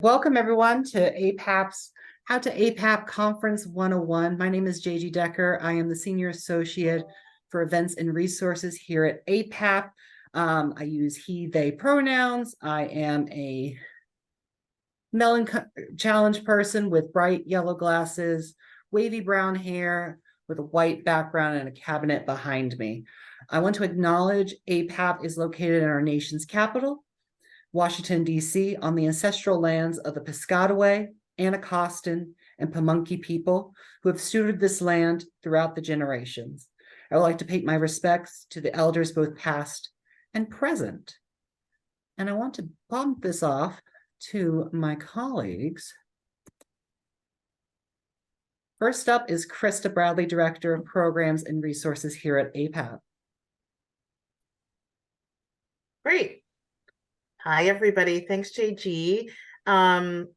Welcome everyone to APAP's How to APAP Conference 101. My name is JG Decker. I am the Senior Associate for Events and Resources here at APAP. I use he, they pronouns. I am a melon challenge person with bright yellow glasses, wavy brown hair with a white background and a cabinet behind me. I want to acknowledge APAP is located in our nation's capital, Washington, D.C., on the ancestral lands of the Piscataway, Anacostan, and Pamunkey people who have stewarded this land throughout the generations. I would like to pay my respects to the elders, both past and present. And I want to bump this off to my colleagues. First up is Krista Bradley, Director of Programs and Resources here at APAP. Great. Hi, everybody. Thanks, JG. I am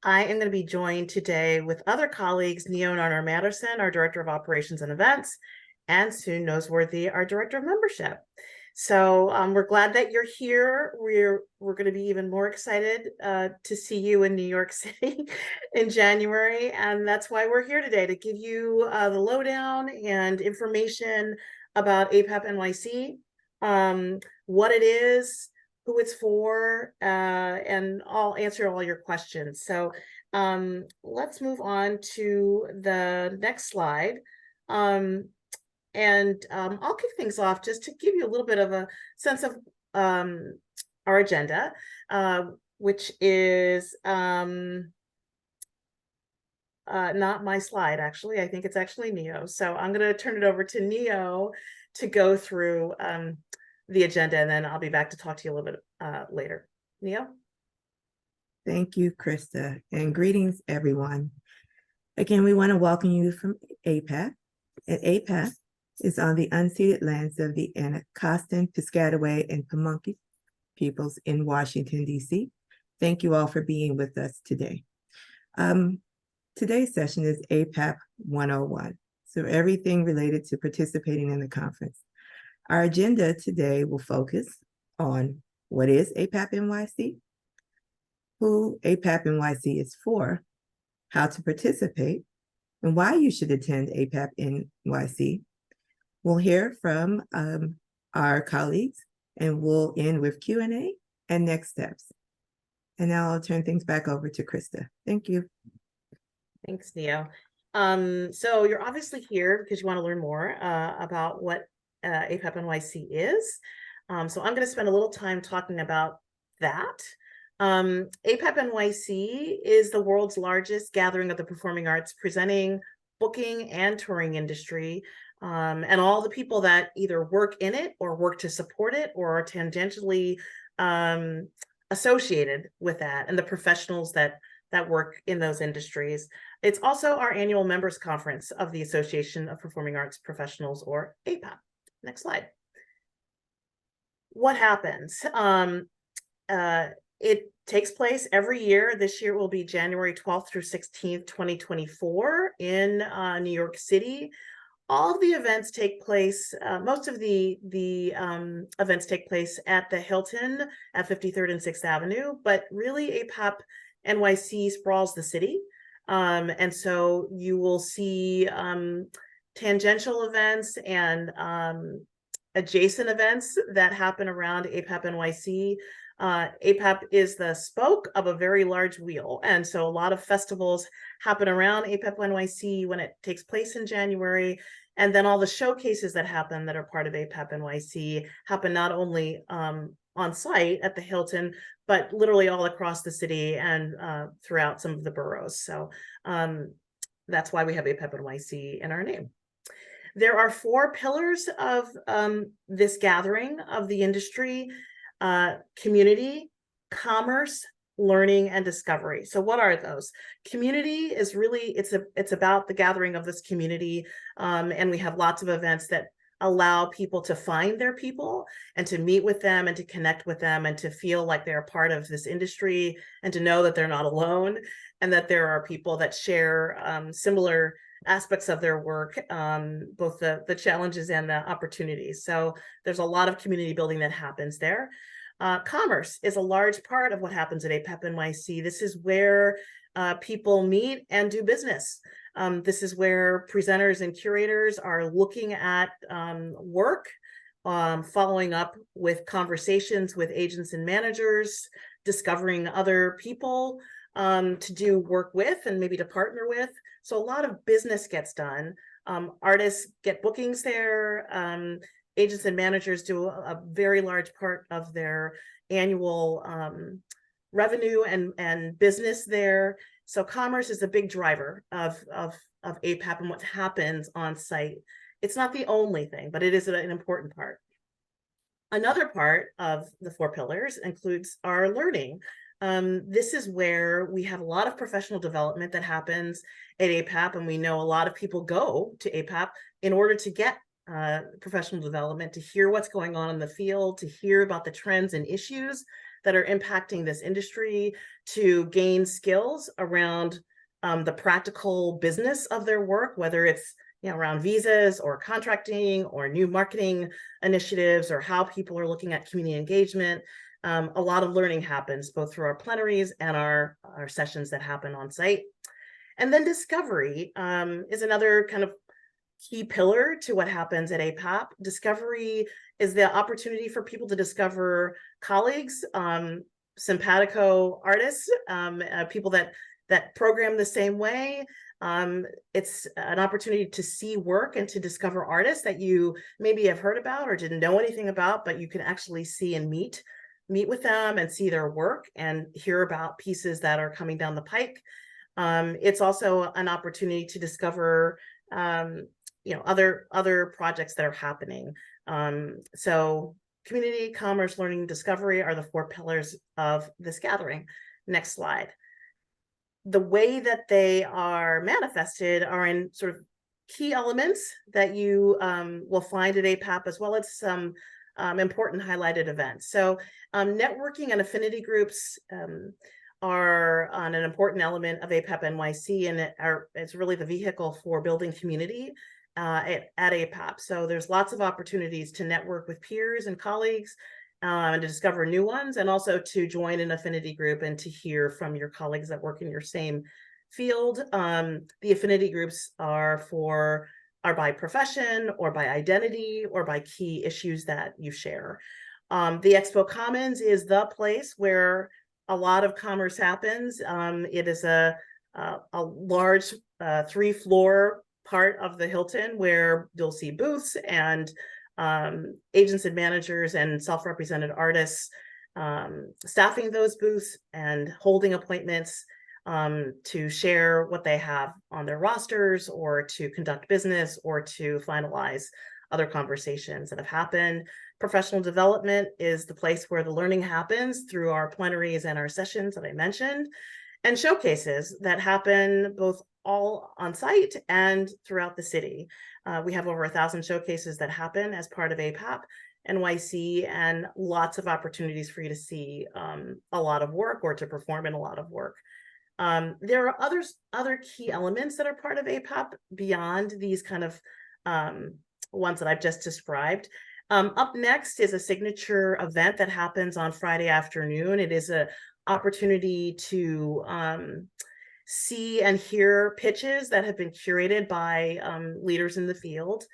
going to be joined today with other colleagues, Neo Narnar Matterson, our Director of Operations and Events, and Sue Noseworthy, our Director of Membership. So we're glad that you're here. We're going to be even more excited to see you in New York City in January. And that's why we're here today, to give you the lowdown and information about APAP NYC, what it is, who it's for, and I'll answer all your questions. So let's move on to the next slide. I'll kick things off just to give you a little bit of a sense of our agenda, which is not my slide, actually. I think it's actually Neo. So I'm going to turn it over to Neo to go through the agenda, and then I'll be back to talk to you a little bit later. Neo? Thank you, Krista, and greetings, everyone. Again, we want to welcome you from APAP. And APAP is on the unceded lands of the Anacostan, Piscataway, and Pamunkey peoples in Washington, D.C. Thank you all for being with us today. Today's session is APAP 101, so everything related to participating in the conference. Our agenda today will focus on what is APAP NYC, who APAP NYC is for, how to participate, and why you should attend APAP NYC. We'll hear from our colleagues, and we'll end with Q&A and next steps. And now I'll turn things back over to Krista. Thank you. Thanks, Neo. So you're obviously here because you want to learn more about what APAP NYC is. So I'm going to spend a little time talking about that. APAP NYC is the world's largest gathering of the performing arts, presenting, booking, and touring industry, and all the people that either work in it or work to support it or are tangentially associated with that, and the professionals that work in those industries. It's also our annual members conference of the Association of Performing Arts Professionals, or APAP. Next slide. What happens? It takes place every year. This year will be January 12th through 16th, 2024 in New York City. All of the events take place, most of the events take place at the Hilton at 53rd and 6th Avenue, but really APAP NYC sprawls the city. And so you will see tangential events and adjacent events that happen around APAP NYC. APAP is the spoke of a very large wheel, and so a lot of festivals happen around APAP NYC when it takes place in January, and then all the showcases that happen that are part of APAP NYC happen not only on site at the Hilton, but literally all across the city and throughout some of the boroughs. So that's why we have APAP NYC in our name. There are 4 pillars of this gathering of the industry: community, commerce, learning, and discovery. So what are those? Community is really, it's about the gathering of this community, and we have lots of events that allow people to find their people and to meet with them and to connect with them and to feel like they're part of this industry and to know that they're not alone and that there are people that share similar aspects of their work, both the challenges and the opportunities. So there's a lot of community building that happens there. Commerce is a large part of what happens at APAP NYC. This is where people meet and do business. This is where presenters and curators are looking at work, following up with conversations with agents and managers, discovering other people to do work with and maybe to partner with. So a lot of business gets done. Artists get bookings there. Agents and managers do a very large part of their annual revenue and business there. So commerce is a big driver of APAP and what happens on site. It's not the only thing, but it is an important part. Another part of the 4 pillars includes our learning. This is where we have a lot of professional development that happens at APAP, and we know a lot of people go to APAP in order to get professional development, to hear what's going on in the field, to hear about the trends and issues that are impacting this industry, to gain skills around the practical business of their work, whether it's around visas or contracting or new marketing initiatives or how people are looking at community engagement. A lot of learning happens both through our plenaries and our sessions that happen on site. And then discovery is another kind of key pillar to what happens at APAP. Discovery is the opportunity for people to discover colleagues, simpatico artists, people that program the same way. It's an opportunity to see work and to discover artists that you maybe have heard about or didn't know anything about, but you can actually see and meet with them and see their work and hear about pieces that are coming down the pike. It's also an opportunity to discover other projects that are happening. So community, commerce, learning, discovery are the 4 pillars of this gathering. Next slide. The way that they are manifested are in sort of key elements that you will find at APAP, as well as some important highlighted events. So networking and affinity groups are an important element of APAP NYC, and it's really the vehicle for building community at APAP. So there's lots of opportunities to network with peers and colleagues and to discover new ones, and also to join an affinity group and to hear from your colleagues that work in your same field. The affinity groups are by profession or by identity or by key issues that you share. The EXPO Commons is the place where a lot of commerce happens. It is a large 3-floor part of the Hilton where you'll see booths and agents and managers and self-represented artists staffing those booths and holding appointments to share what they have on their rosters, or to conduct business, or to finalize other conversations that have happened. Professional development is the place where the learning happens through our plenaries and our sessions that I mentioned, and showcases that happen both all on site and throughout the city. We have over 1,000 showcases that happen as part of APAP NYC, and lots of opportunities for you to see a lot of work or to perform in a lot of work. There are other key elements that are part of APAP beyond these kind of ones that I've just described. Up next is a signature event that happens on Friday afternoon. It is an opportunity to see and hear pitches that have been curated by leaders in the field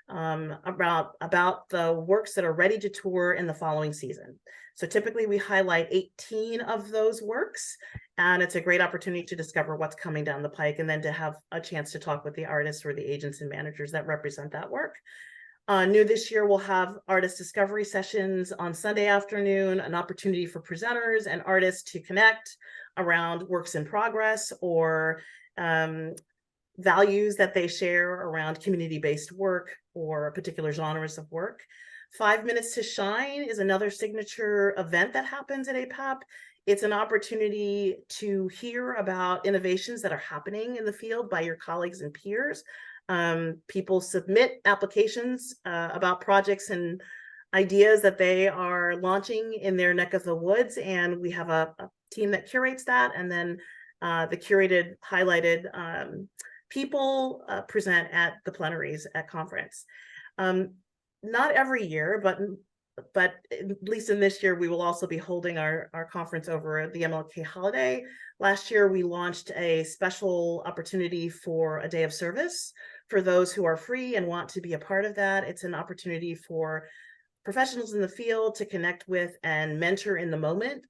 about the works that are ready to tour in the following season. So typically we highlight 18 of those works, and it's a great opportunity to discover what's coming down the pike, and then to have a chance to talk with the artists or the agents and managers that represent that work. New this year, we'll have artist discovery sessions on Sunday afternoon, an opportunity for presenters and artists to connect around works in progress or values that they share around community-based work or particular genres of work. 5 Minutes to Shine is another signature event that happens at APAP. It's an opportunity to hear about innovations that are happening in the field by your colleagues and peers. People submit applications about projects and ideas that they are launching in their neck of the woods, and we have a team that curates that, and then the curated, highlighted people present at the plenaries at conference. Not every year, but but at least in this year, we will also be holding our conference over the MLK holiday. Last year, we launched a special opportunity for a day of service for those who are free and want to be a part of that. It's an opportunity for professionals in the field to connect with and mentor in the moment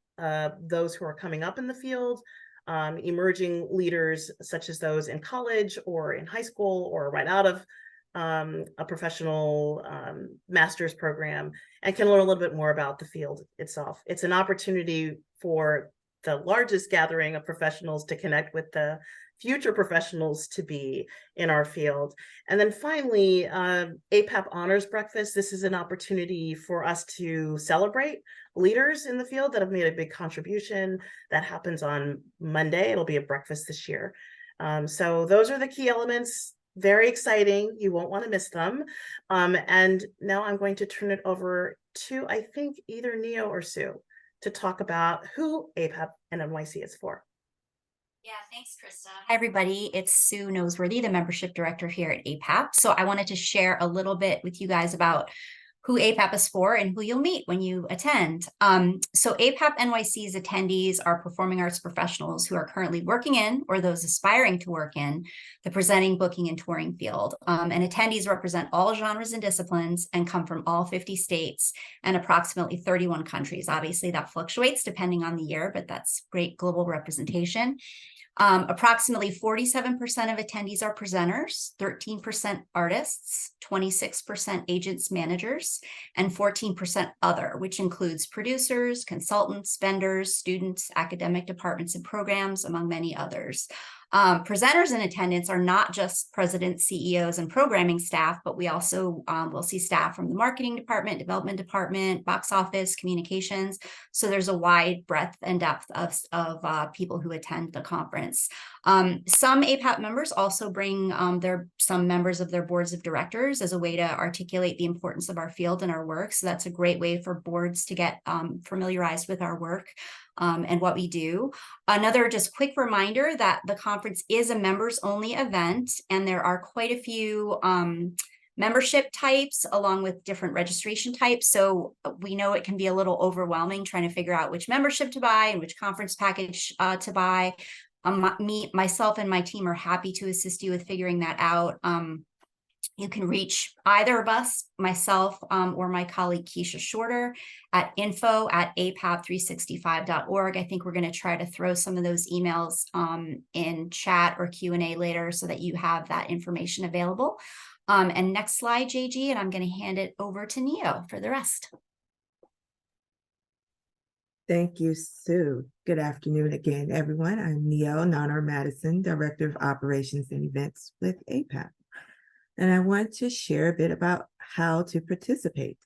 those who are coming up in the field, emerging leaders such as those in college or in high school or right out of a professional master's program, and can learn a little bit more about the field itself. It's an opportunity for the largest gathering of professionals to connect with the future professionals to be in our field. And then finally, APAP Honors Breakfast. This is an opportunity for us to celebrate leaders in the field that have made a big contribution. That happens on Monday. It'll be a breakfast this year. So those are the key elements. Very exciting. You won't want to miss them. And now I'm going to turn it over to, I think, either Neo or Sue to talk about who APAP and NYC is for. Yeah, thanks, Krista. Hi, everybody. It's Sue Noseworthy, the membership director here at APAP. So I wanted to share a little bit with you guys about who APAP is for and who you'll meet when you attend. So APAP NYC's attendees are performing arts professionals who are currently working in or those aspiring to work in the presenting, booking, and touring field. And attendees represent all genres and disciplines and come from all 50 states and approximately 31 countries. Obviously, that fluctuates depending on the year, but that's great global representation. Approximately 47% of attendees are presenters, 13% artists, 26% agents, managers, and 14% other, which includes producers, consultants, vendors, students, academic departments and programs, among many others. Presenters in attendance are not just presidents, CEOs, and programming staff, but we also will see staff from the marketing department, development department, box office, communications. So there's a wide breadth and depth of people who attend the conference. Some APAP members also bring some members of their boards of directors as a way to articulate the importance of our field and our work. So that's a great way for boards to get familiarized with our work and what we do. Another just quick reminder that the conference is a members only event, and there are quite a few membership types along with different registration types. So we know it can be a little overwhelming trying to figure out which membership to buy and which conference package to buy. Myself and my team are happy to assist you with figuring that out. You can reach either of us, myself or my colleague Keisha Shorter at info@apap365.org. I think we're going to try to throw some of those emails in chat or Q&A later so that you have that information available. And next slide, JG, and I'm going to hand it over to Neo for the rest. Thank you, Sue. Good afternoon again, everyone. I'm Neo Nanar-Madison, Director of Operations and Events with APAP. And I want to share a bit about how to participate,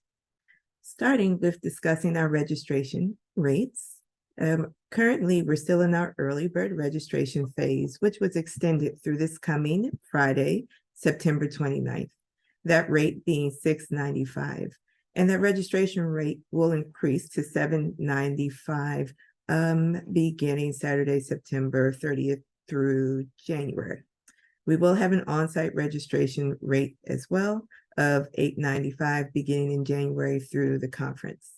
starting with discussing our registration rates. Currently, we're still in our early bird registration phase, which was extended through this coming Friday, September 29th. That rate being $6.95. And that registration rate will increase to $7.95 beginning Saturday, September 30th through January. We will have an on-site registration rate as well of $8.95 beginning in January through the conference.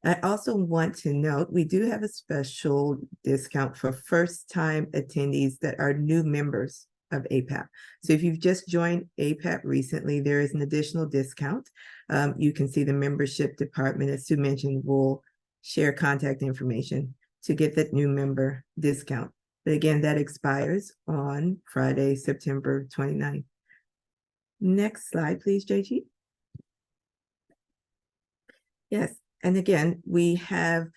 I also want to note we do have a special discount for first-time attendees that are new members of APAP. So if you've just joined APAP recently, there is an additional discount. You can see the membership department, as Sue mentioned, will share contact information to get that new member discount. But again, that expires on Friday, September 29th. Next slide, please, JG. Yes, and again, we have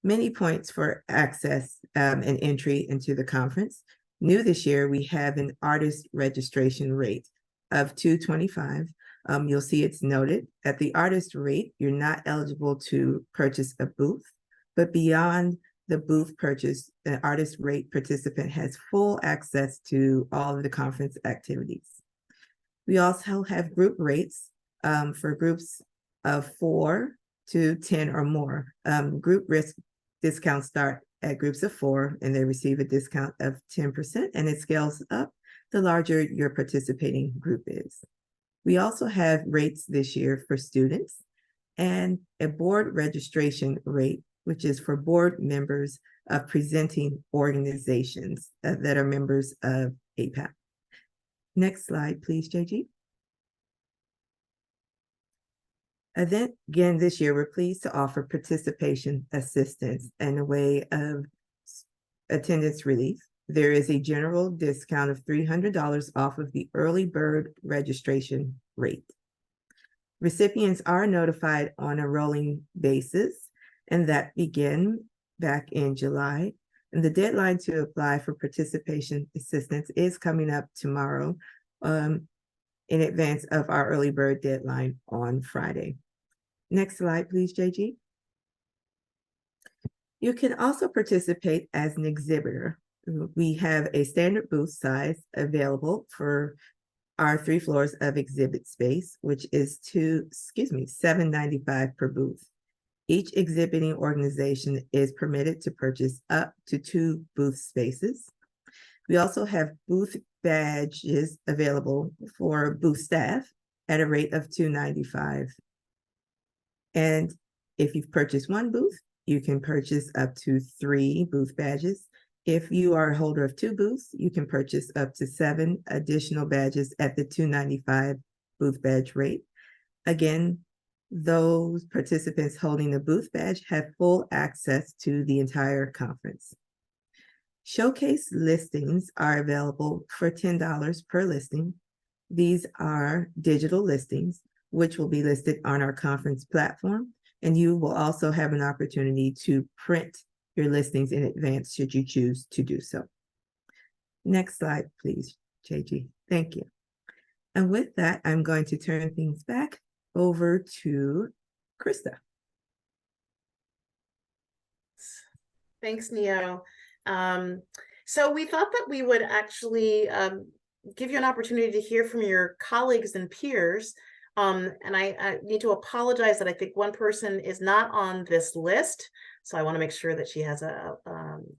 many points for access and entry into the conference. New this year, we have an artist registration rate of $225. You'll see it's noted at the artist rate, you're not eligible to purchase a booth, but beyond the booth purchase, the artist rate participant has full access to all of the conference activities. We also have group rates for groups of 4 to 10 or more. Group risk discounts start at groups of 4 and they receive a discount of 10%, and it scales up the larger your participating group is. We also have rates this year for students. and a board registration rate, which is for board members of presenting organizations that are members of APAP. Next slide, please, JG. Again, this year, we're pleased to offer participation assistance in a way of attendance relief. There is a general discount of $300 off of the early bird registration rate. Recipients are notified on a rolling basis, and that began back in July. And the deadline to apply for participation assistance is coming up tomorrow, in advance of our early bird deadline on Friday. Next slide, please, JG. You can also participate as an exhibitor. We have a standard booth size available for our 3 floors of exhibit space, which is $7.95 per booth. Each exhibiting organization is permitted to purchase up to 2 booth spaces. We also have booth badges available for booth staff at a rate of $2.95. And if you've purchased 1 booth, you can purchase up to 3 booth badges. If you are a holder of 2 booths, you can purchase up to 7 additional badges at the $2.95 booth badge rate. Again, those participants holding a booth badge have full access to the entire conference. Showcase listings are available for $10 per listing. These are digital listings, which will be listed on our conference platform, and you will also have an opportunity to print your listings in advance should you choose to do so. Next slide, please, JG. Thank you. And with that, I'm going to turn things back over to Krista. Thanks, Neo. So we thought that we would actually give you an opportunity to hear from your colleagues and peers. And I need to apologize that I think one person is not on this list. So I want to make sure that she has an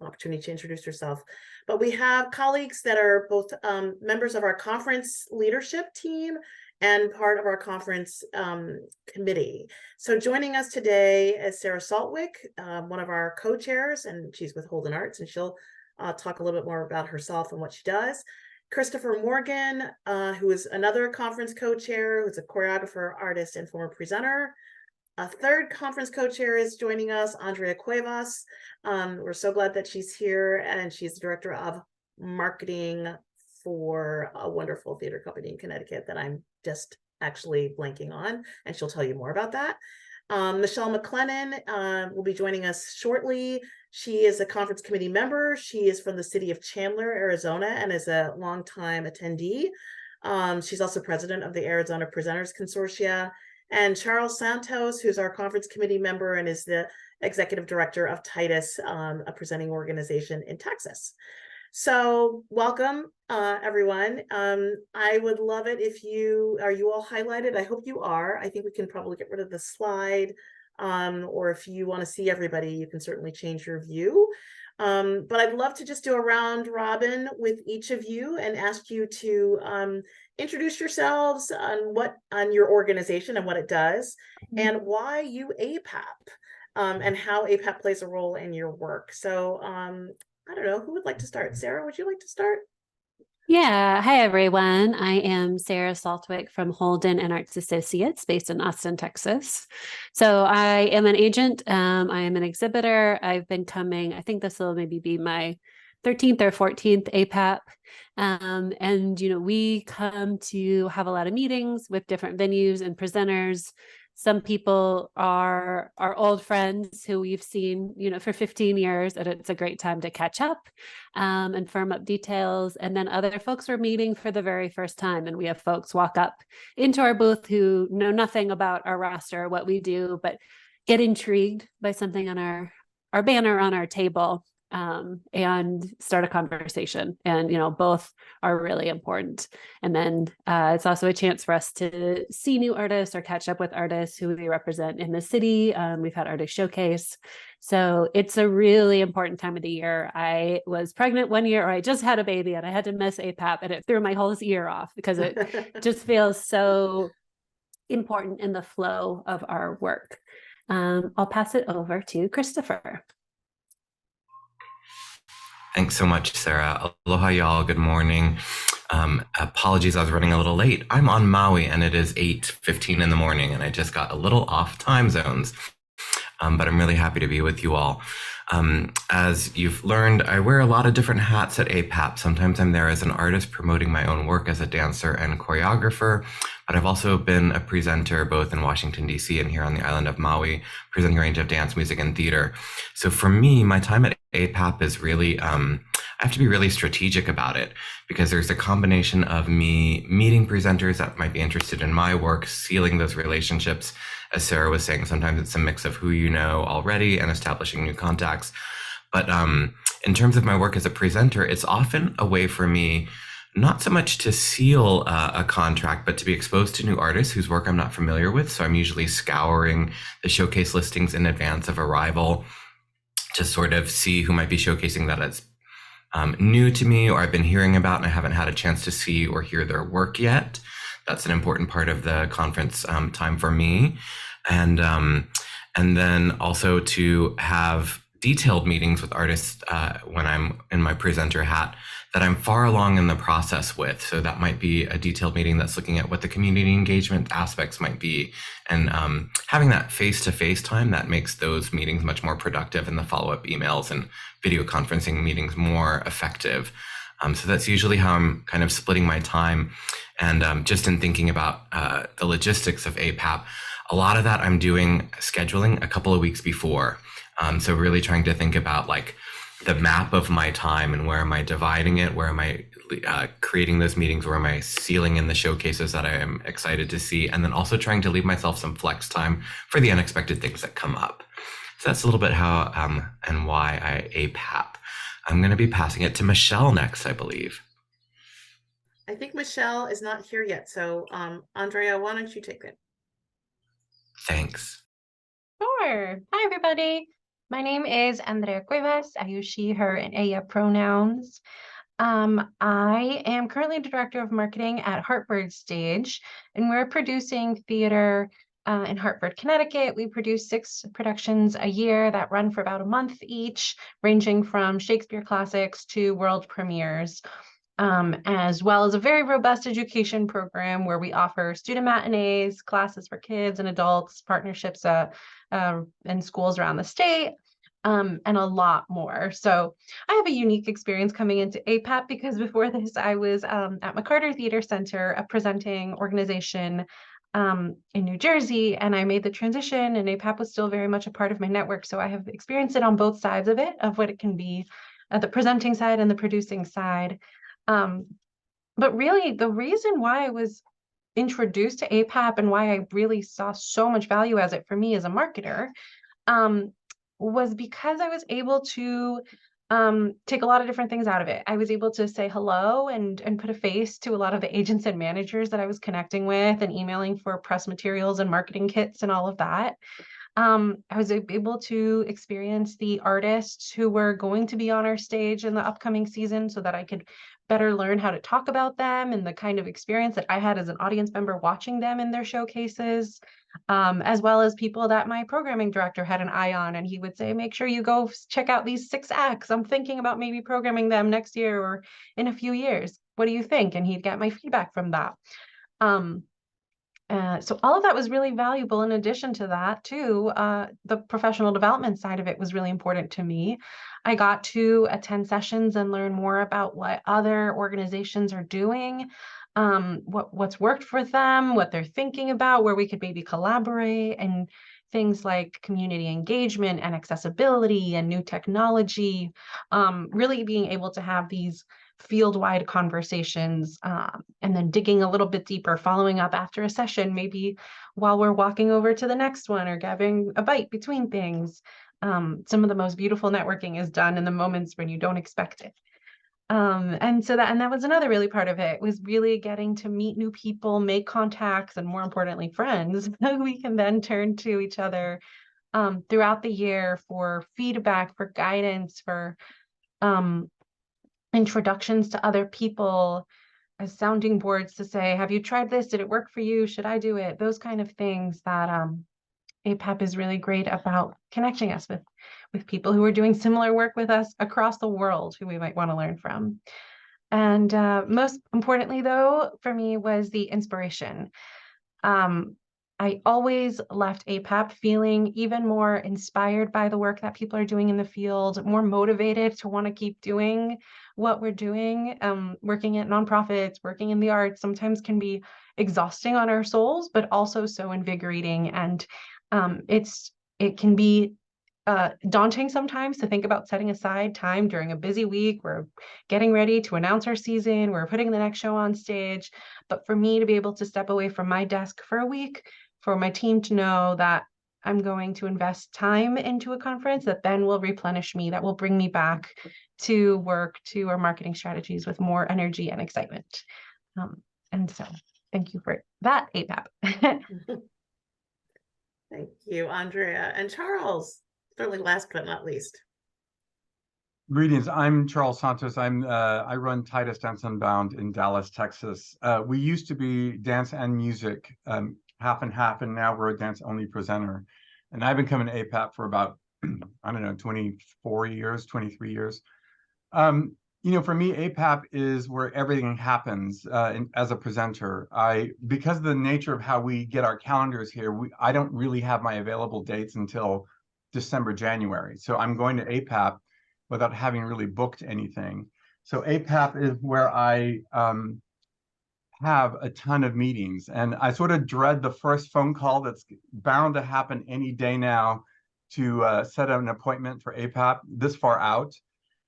opportunity to introduce herself. But we have colleagues that are both members of our conference leadership team and part of our conference committee. So joining us today is Sarah Saltwick, one of our co-chairs, and she's with Holden Arts, and she'll talk a little bit more about herself and what she does. Christopher Morgan, who is another conference co-chair, who's a choreographer, artist, and former presenter. A third conference co-chair is joining us, Andrea Cuevas. We're so glad that she's here, and she's the director of marketing for a wonderful theater company in Connecticut that I'm just actually blanking on, and she'll tell you more about that. Michelle McLennan will be joining us shortly. She is a conference committee member. She is from the city of Chandler, Arizona, and is a longtime attendee. She's also president of the Arizona Presenters Consortia. And Charles Santos, who's our conference committee member and is the executive director of Titus, a presenting organization in Texas. So welcome, everyone. I would love it if are you all highlighted? I hope you are. I think we can probably get rid of the slide, or if you want to see everybody, you can certainly change your view. But I'd love to just do a round robin with each of you and ask you to introduce yourselves on your organization and what it does, and why you APAP, and how APAP plays a role in your work. So I don't know, who would like to start? Sarah, would you like to start? Yeah. Hi, everyone. I am Sarah Saltwick from Holden and Arts Associates based in Austin, Texas. So I am an agent. I am an exhibitor. I've been coming, I think this will maybe be my 13th or 14th APAP. And, we come to have a lot of meetings with different venues and presenters. Some people are our old friends who we've seen, for 15 years, and it's a great time to catch up and firm up details. And then other folks are meeting for the very first time. And we have folks walk up into our booth who know nothing about our roster, what we do, but get intrigued by something on our banner on our table. And start a conversation, and both are really important. And then it's also a chance for us to see new artists or catch up with artists who we represent in the city. We've had artist showcase, so it's a really important time of the year. I was pregnant one year, or I just had a baby, and I had to miss APAP, and it threw my whole year off because it just feels so important in the flow of our work. I'll pass it over to Christopher. Thanks so much, Sarah. Aloha, y'all. Good morning. Apologies, I was running a little late. I'm on Maui and it is 8:15 in the morning and I just got a little off time zones. But I'm really happy to be with you all. As you've learned, I wear a lot of different hats at APAP. Sometimes I'm there as an artist promoting my own work as a dancer and choreographer, but I've also been a presenter both in Washington, D.C. and here on the island of Maui, presenting a range of dance, music, and theater. So for me, my time at APAP is really, I have to be really strategic about it because there's a combination of me meeting presenters that might be interested in my work, sealing those relationships. As Sarah was saying, sometimes it's a mix of who you know already and establishing new contacts. But in terms of my work as a presenter, it's often a way for me not so much to seal a contract, but to be exposed to new artists whose work I'm not familiar with. So I'm usually scouring the showcase listings in advance of arrival to sort of see who might be showcasing that it's new to me or I've been hearing about and I haven't had a chance to see or hear their work yet. That's an important part of the conference time for me. And then also to have detailed meetings with artists when I'm in my presenter hat that I'm far along in the process with. So that might be a detailed meeting that's looking at what the community engagement aspects might be. And having that face-to-face time, that makes those meetings much more productive and the follow-up emails and video conferencing meetings more effective. So that's usually how I'm kind of splitting my time. And just in thinking about the logistics of APAP, a lot of that I'm doing scheduling a couple of weeks before. So really trying to think about like the map of my time and where am I dividing it? Where am I creating those meetings? Where am I sealing in the showcases that I am excited to see? And then also trying to leave myself some flex time for the unexpected things that come up. So that's a little bit how and why I APAP. I'm going to be passing it to Michelle next, I believe. I think Michelle is not here yet. So Andrea, why don't you take it? Thanks. Sure. Hi, everybody. My name is Andrea Cuevas. I use she, her, and ella pronouns. I am currently the director of marketing at Hartford Stage, and we're producing theater in Hartford, Connecticut. We produce 6 productions a year that run for about a month each, ranging from Shakespeare classics to world premieres. As well as a very robust education program where we offer student matinees, classes for kids and adults, partnerships in schools around the state, and a lot more. So I have a unique experience coming into APAP because before this, I was at McCarter Theater Center, a presenting organization in New Jersey, and I made the transition, and APAP was still very much a part of my network. So I have experienced it on both sides of it, of what it can be, the presenting side and the producing side. But really, the reason why I was introduced to APAP and why I really saw so much value as it for me as a marketer was because I was able to take a lot of different things out of it. I was able to say hello and put a face to a lot of the agents and managers that I was connecting with and emailing for press materials and marketing kits and all of that. I was able to experience the artists who were going to be on our stage in the upcoming season so that I could better learn how to talk about them and the kind of experience that I had as an audience member watching them in their showcases, as well as people that my programming director had an eye on. And he would say, make sure you go check out these 6 acts. I'm thinking about maybe programming them next year or in a few years. What do you think? And he'd get my feedback from that. So all of that was really valuable. In addition to that, too, the professional development side of it was really important to me. I got to attend sessions and learn more about what other organizations are doing, what's worked for them, what they're thinking about, where we could maybe collaborate, and things like community engagement and accessibility and new technology, really being able to have these field-wide conversations, and then digging a little bit deeper, following up after a session, maybe while we're walking over to the next one or grabbing a bite between things. Some of the most beautiful networking is done in the moments when you don't expect it. And that was another really part of it, was really getting to meet new people, make contacts, and more importantly, friends that we can then turn to each other throughout the year for feedback, for guidance, for introductions to other people, as sounding boards to say, have you tried this? Did it work for you? Should I do it? Those kind of things that APAP is really great about connecting us with people who are doing similar work with us across the world who we might want to learn from. And most importantly, though, for me was the inspiration. I always left APAP feeling even more inspired by the work that people are doing in the field, more motivated to want to keep doing what we're doing. Working at nonprofits, working in the arts sometimes can be exhausting on our souls, but also so invigorating. And it can be daunting sometimes to think about setting aside time during a busy week. We're getting ready to announce our season, we're putting the next show on stage. But for me to be able to step away from my desk for a week, for my team to know that I'm going to invest time into a conference that then will replenish me, that will bring me back to work, to our marketing strategies with more energy and excitement. And so thank you for that, APAP. Thank you, Andrea. And Charles, certainly last but not least. Greetings. I'm Charles Santos. I run Titus Dance Unbound in Dallas, Texas. We used to be dance and music, half and half, and now we're a dance-only presenter. And I've been coming to APAP for about, I don't know, 24 years, 23 years. You know, for me, APAP is where everything happens as a presenter. Because of the nature of how we get our calendars here, I don't really have my available dates until December, January. So I'm going to APAP without having really booked anything. So APAP is where I have a ton of meetings, and I sort of dread the first phone call that's bound to happen any day now to set an appointment for APAP this far out.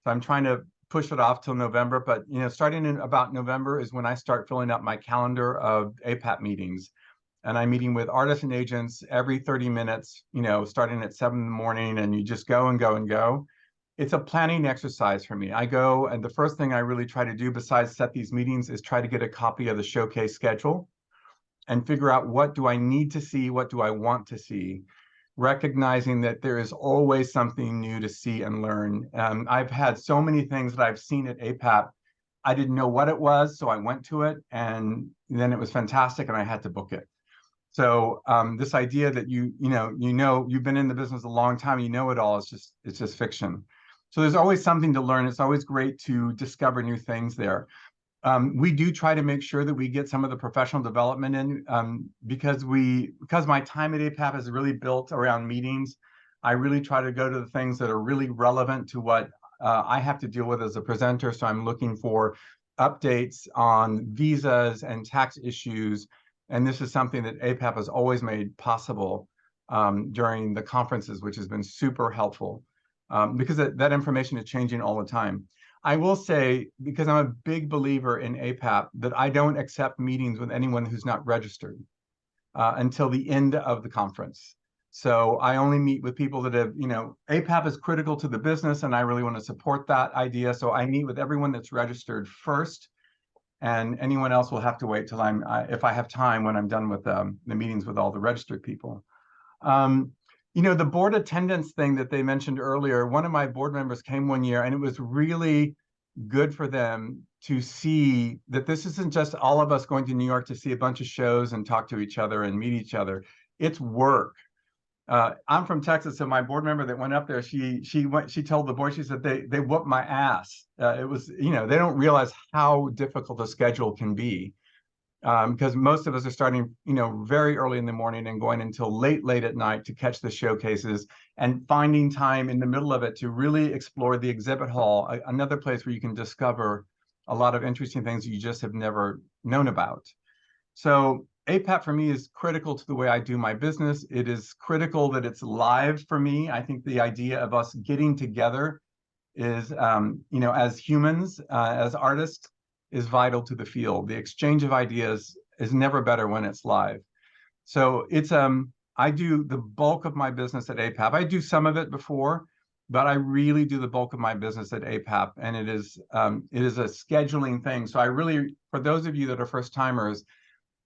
So I'm trying to push it off till November, but you know, starting in about November is when I start filling up my calendar of APAP meetings. And I'm meeting with artists and agents every 30 minutes, you know, starting at 7 in the morning, and you just go and go and go. It's a planning exercise for me. I go, and the first thing I really try to do besides set these meetings is try to get a copy of the showcase schedule and figure out, what do I need to see? What do I want to see? Recognizing that there is always something new to see and learn. I've had so many things that I've seen at APAP. I didn't know what it was, so I went to it, and then it was fantastic, and I had to book it. So this idea that you've been in the business a long time, you know it all, it's just fiction. So there's always something to learn. It's always great to discover new things there. We do try to make sure that we get some of the professional development in, because my time at APAP is really built around meetings. I really try to go to the things that are really relevant to what I have to deal with as a presenter. So I'm looking for updates on visas and tax issues. And this is something that APAP has always made possible during the conferences, which has been super helpful, because that information is changing all the time. I will say, because I'm a big believer in APAP, that I don't accept meetings with anyone who's not registered until the end of the conference. So I only meet with people that have, APAP is critical to the business, and I really want to support that idea. So I meet with everyone that's registered first, and anyone else will have to wait till if I have time when I'm done with the meetings with all the registered people. The board attendance thing that they mentioned earlier, one of my board members came one year, and it was really good for them to see that this isn't just all of us going to New York to see a bunch of shows and talk to each other and meet each other. It's work. I'm from Texas, so my board member that went up there, she told the boys, she said they whooped my ass. It was, they don't realize how difficult a schedule can be. Because most of us are starting, very early in the morning and going until late at night to catch the showcases, and finding time in the middle of it to really explore the exhibit hall, another place where you can discover a lot of interesting things you just have never known about. So APAP for me is critical to the way I do my business. It is critical that it's live for me. I think the idea of us getting together is, as humans, as artists, is vital to the field. The exchange of ideas is never better when it's live. So it's I do the bulk of my business at APAP. I do some of it before, but I really do the bulk of my business at APAP, and it is a scheduling thing. So I really, for those of you that are first timers,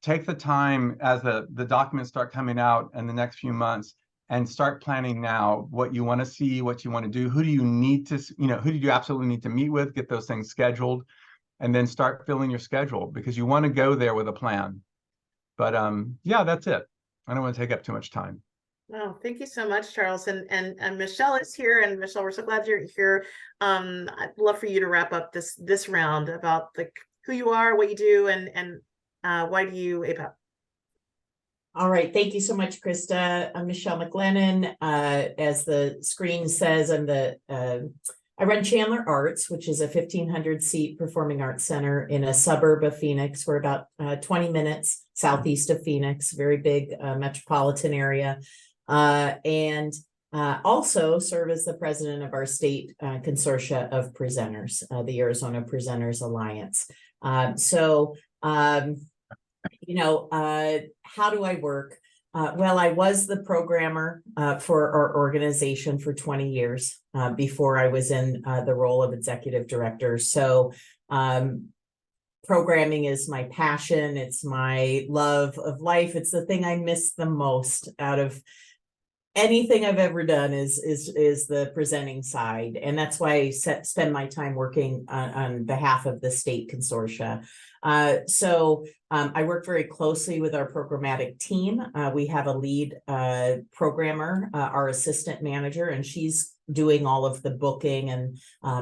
take the time as the documents start coming out in the next few months, and start planning now what you want to see, what you want to do, who do you need to, who do you absolutely need to meet with, get those things scheduled. and then start filling your schedule, because you want to go there with a plan. But yeah, that's it. I don't want to take up too much time. Oh, thank you so much, Charles. And Michelle is here. And Michelle, we're so glad you're here. I'd love for you to wrap up this round about who you are, what you do, and why do you APAP? All right, thank you so much, Krista. I'm Michelle McLennan. As the screen says, I run Chandler Arts, which is a 1,500 seat performing arts center in a suburb of Phoenix. We're about 20 minutes southeast of Phoenix, very big metropolitan area. And also serve as the president of our state consortia of presenters, the Arizona Presenters Alliance. How do I work? Well, I was the programmer for our organization for 20 years before I was in the role of executive director. So programming is my passion. It's my love of life. It's the thing I miss the most out of anything I've ever done is the presenting side. And that's why I spend my time working on behalf of the state consortia. I work very closely with our programmatic team. We have a lead programmer, our assistant manager, and she's doing all of the booking and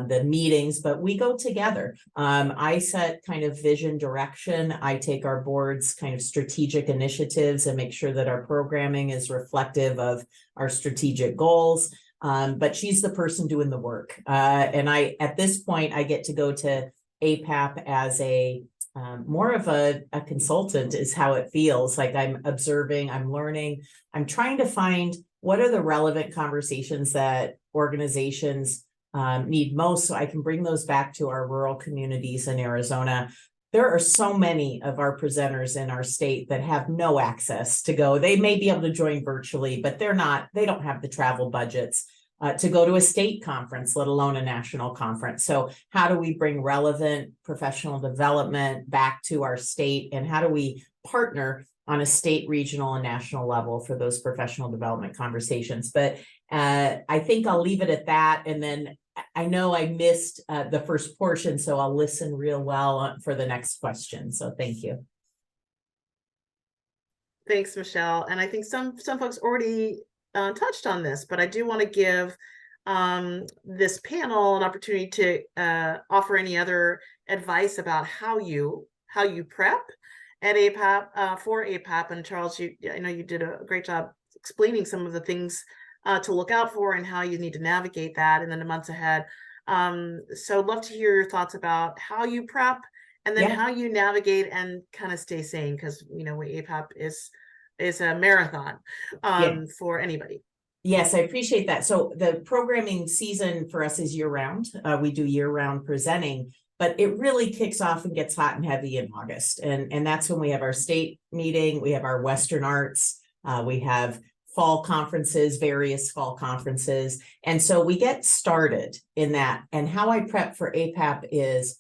the meetings, but we go together. I set kind of vision direction. I take our board's kind of strategic initiatives and make sure that our programming is reflective of our strategic goals. But she's the person doing the work. And at this point, I get to go to APAP as more of a consultant is how it feels. Like I'm observing, I'm learning, I'm trying to find what are the relevant conversations that organizations need most, so I can bring those back to our rural communities in Arizona. There are so many of our presenters in our state that have no access to go. They may be able to join virtually, but they don't have the travel budgets to go to a state conference, let alone a national conference. So how do we bring relevant professional development back to our state, and how do we partner on a state, regional, and national level for those professional development conversations? But I think I'll leave it at that. And then I know I missed the first portion, so I'll listen real well for the next question. So thank you. Thanks, Michelle. And I think some folks already touched on this, but I do want to give this panel an opportunity to offer any other advice about how you prep at APAP for APAP. And Charles, I know you did a great job explaining some of the things to look out for and how you need to navigate that in the months ahead. So I'd love to hear your thoughts about how you prep, and then how you navigate and kind of stay sane, because APAP is a marathon for anybody. Yes, I appreciate that. So the programming season for us is year-round. We do year-round presenting, but it really kicks off and gets hot and heavy in August. And that's when we have our state meeting, we have our Western Arts, we have fall conferences, various fall conferences. And so we get started in that. And how I prep for APAP is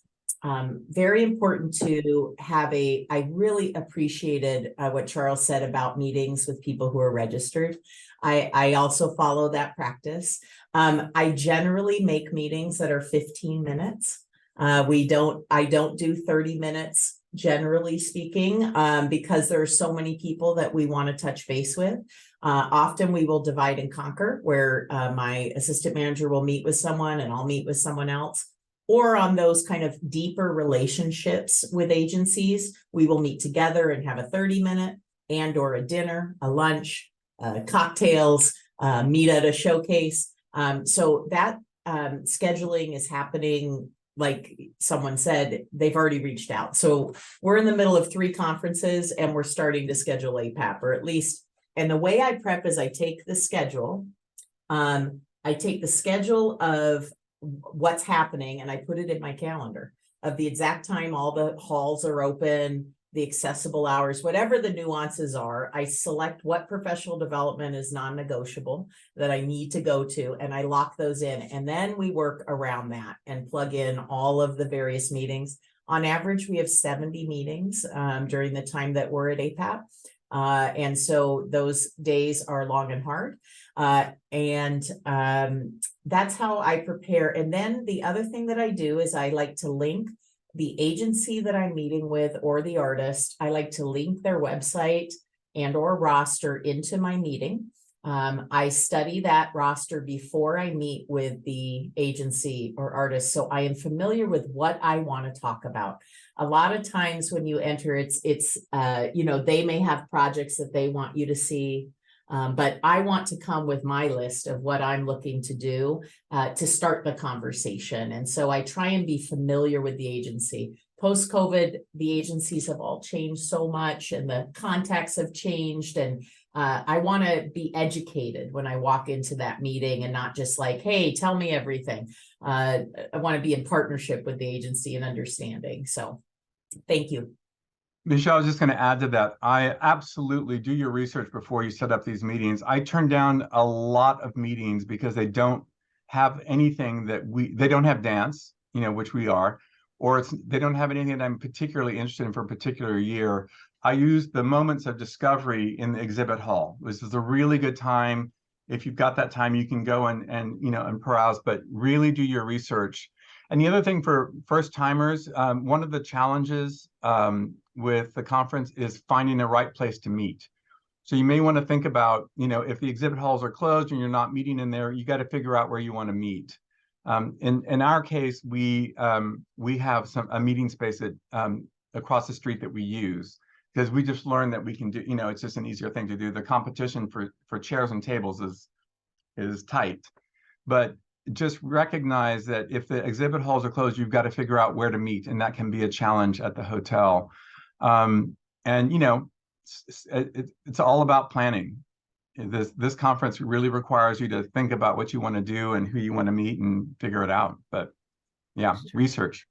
very important to have I really appreciated what Charles said about meetings with people who are registered. I also follow that practice. I generally make meetings that are 15 minutes. I don't do 30 minutes, generally speaking, because there are so many people that we want to touch base with. Often we will divide and conquer, where my assistant manager will meet with someone and I'll meet with someone else. Or on those kind of deeper relationships with agencies, we will meet together and have a 30-minute and/or a dinner, a lunch, cocktails, meet at a showcase. So that scheduling is happening. Like someone said, they've already reached out. So we're in the middle of 3 conferences and we're starting to schedule APAP, or at least. And the way I prep is I take the schedule. I take the schedule of what's happening and I put it in my calendar of the exact time all the halls are open, the accessible hours, whatever the nuances are. I select what professional development is non-negotiable that I need to go to, and I lock those in. And then we work around that and plug in all of the various meetings. On average, we have 70 meetings during the time that we're at APAP. And so those days are long and hard. That's how I prepare. And then the other thing that I do is I like to link the agency that I'm meeting with or the artist, I like to link their website and or roster into my meeting. I study that roster before I meet with the agency or artist, so I am familiar with what I want to talk about. A lot of times when you enter, it's you know, they may have projects that they want you to see. But I want to come with my list of what I'm looking to do to start the conversation. And so I try and be familiar with the agency. Post-COVID, the agencies have all changed so much and the contacts have changed. And I want to be educated when I walk into that meeting and not just like, hey, tell me everything. I want to be in partnership with the agency and understanding. So thank you. Michelle, I was just going to add to that. I absolutely do your research before you set up these meetings. I turn down a lot of meetings because they don't have anything that they don't have dance, you know, which we are, or they don't have anything that I'm particularly interested in for a particular year. I use the moments of discovery in the exhibit hall. This is a really good time. If you've got that time, you can go and you know, and browse, but really do your research. And the other thing for first timers, one of the challenges with the conference is finding the right place to meet. So you may want to think about, you know, if the exhibit halls are closed and you're not meeting in there, you got to figure out where you want to meet. In our case, we have a meeting space that across the street that we use, because we just learned that we can do, you know, it's just an easier thing to do. The competition for chairs and tables is tight, but just recognize that if the exhibit halls are closed, you've got to figure out where to meet, and that can be a challenge at the hotel. And you know, it's all about planning. This conference really requires you to think about what you want to do and who you want to meet and figure it out. But yeah, research.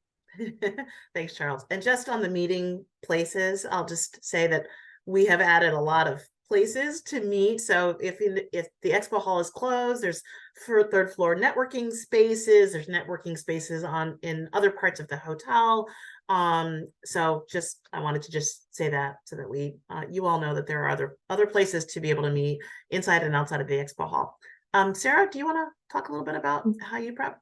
Thanks, Charles. And just on the meeting places, I'll just say that we have added a lot of places to meet. So if the expo hall is closed, there's third floor networking spaces, there's networking spaces in other parts of the hotel. So I wanted to just say that so that you all know that there are other places to be able to meet inside and outside of the expo hall. Sarah, do you want to talk a little bit about how you prep?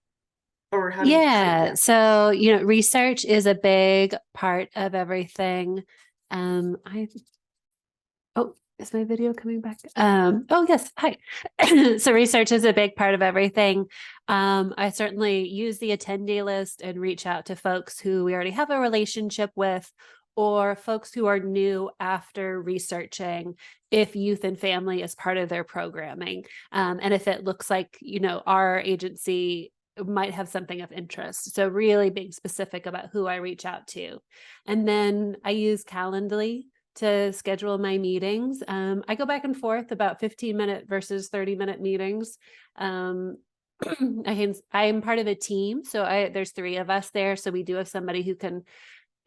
Or how do you so you know, research is a big part of everything. Is my video coming back? Oh yes, hi. So research is a big part of everything. I certainly use the attendee list and reach out to folks who we already have a relationship with, or folks who are new after researching if youth and family is part of their programming. And if it looks like, you know, our agency might have something of interest. So really being specific about who I reach out to. And then I use Calendly to schedule my meetings. I go back and forth about 15-minute versus 30-minute meetings. I am part of a team, so there's 3 of us there. So we do have somebody who can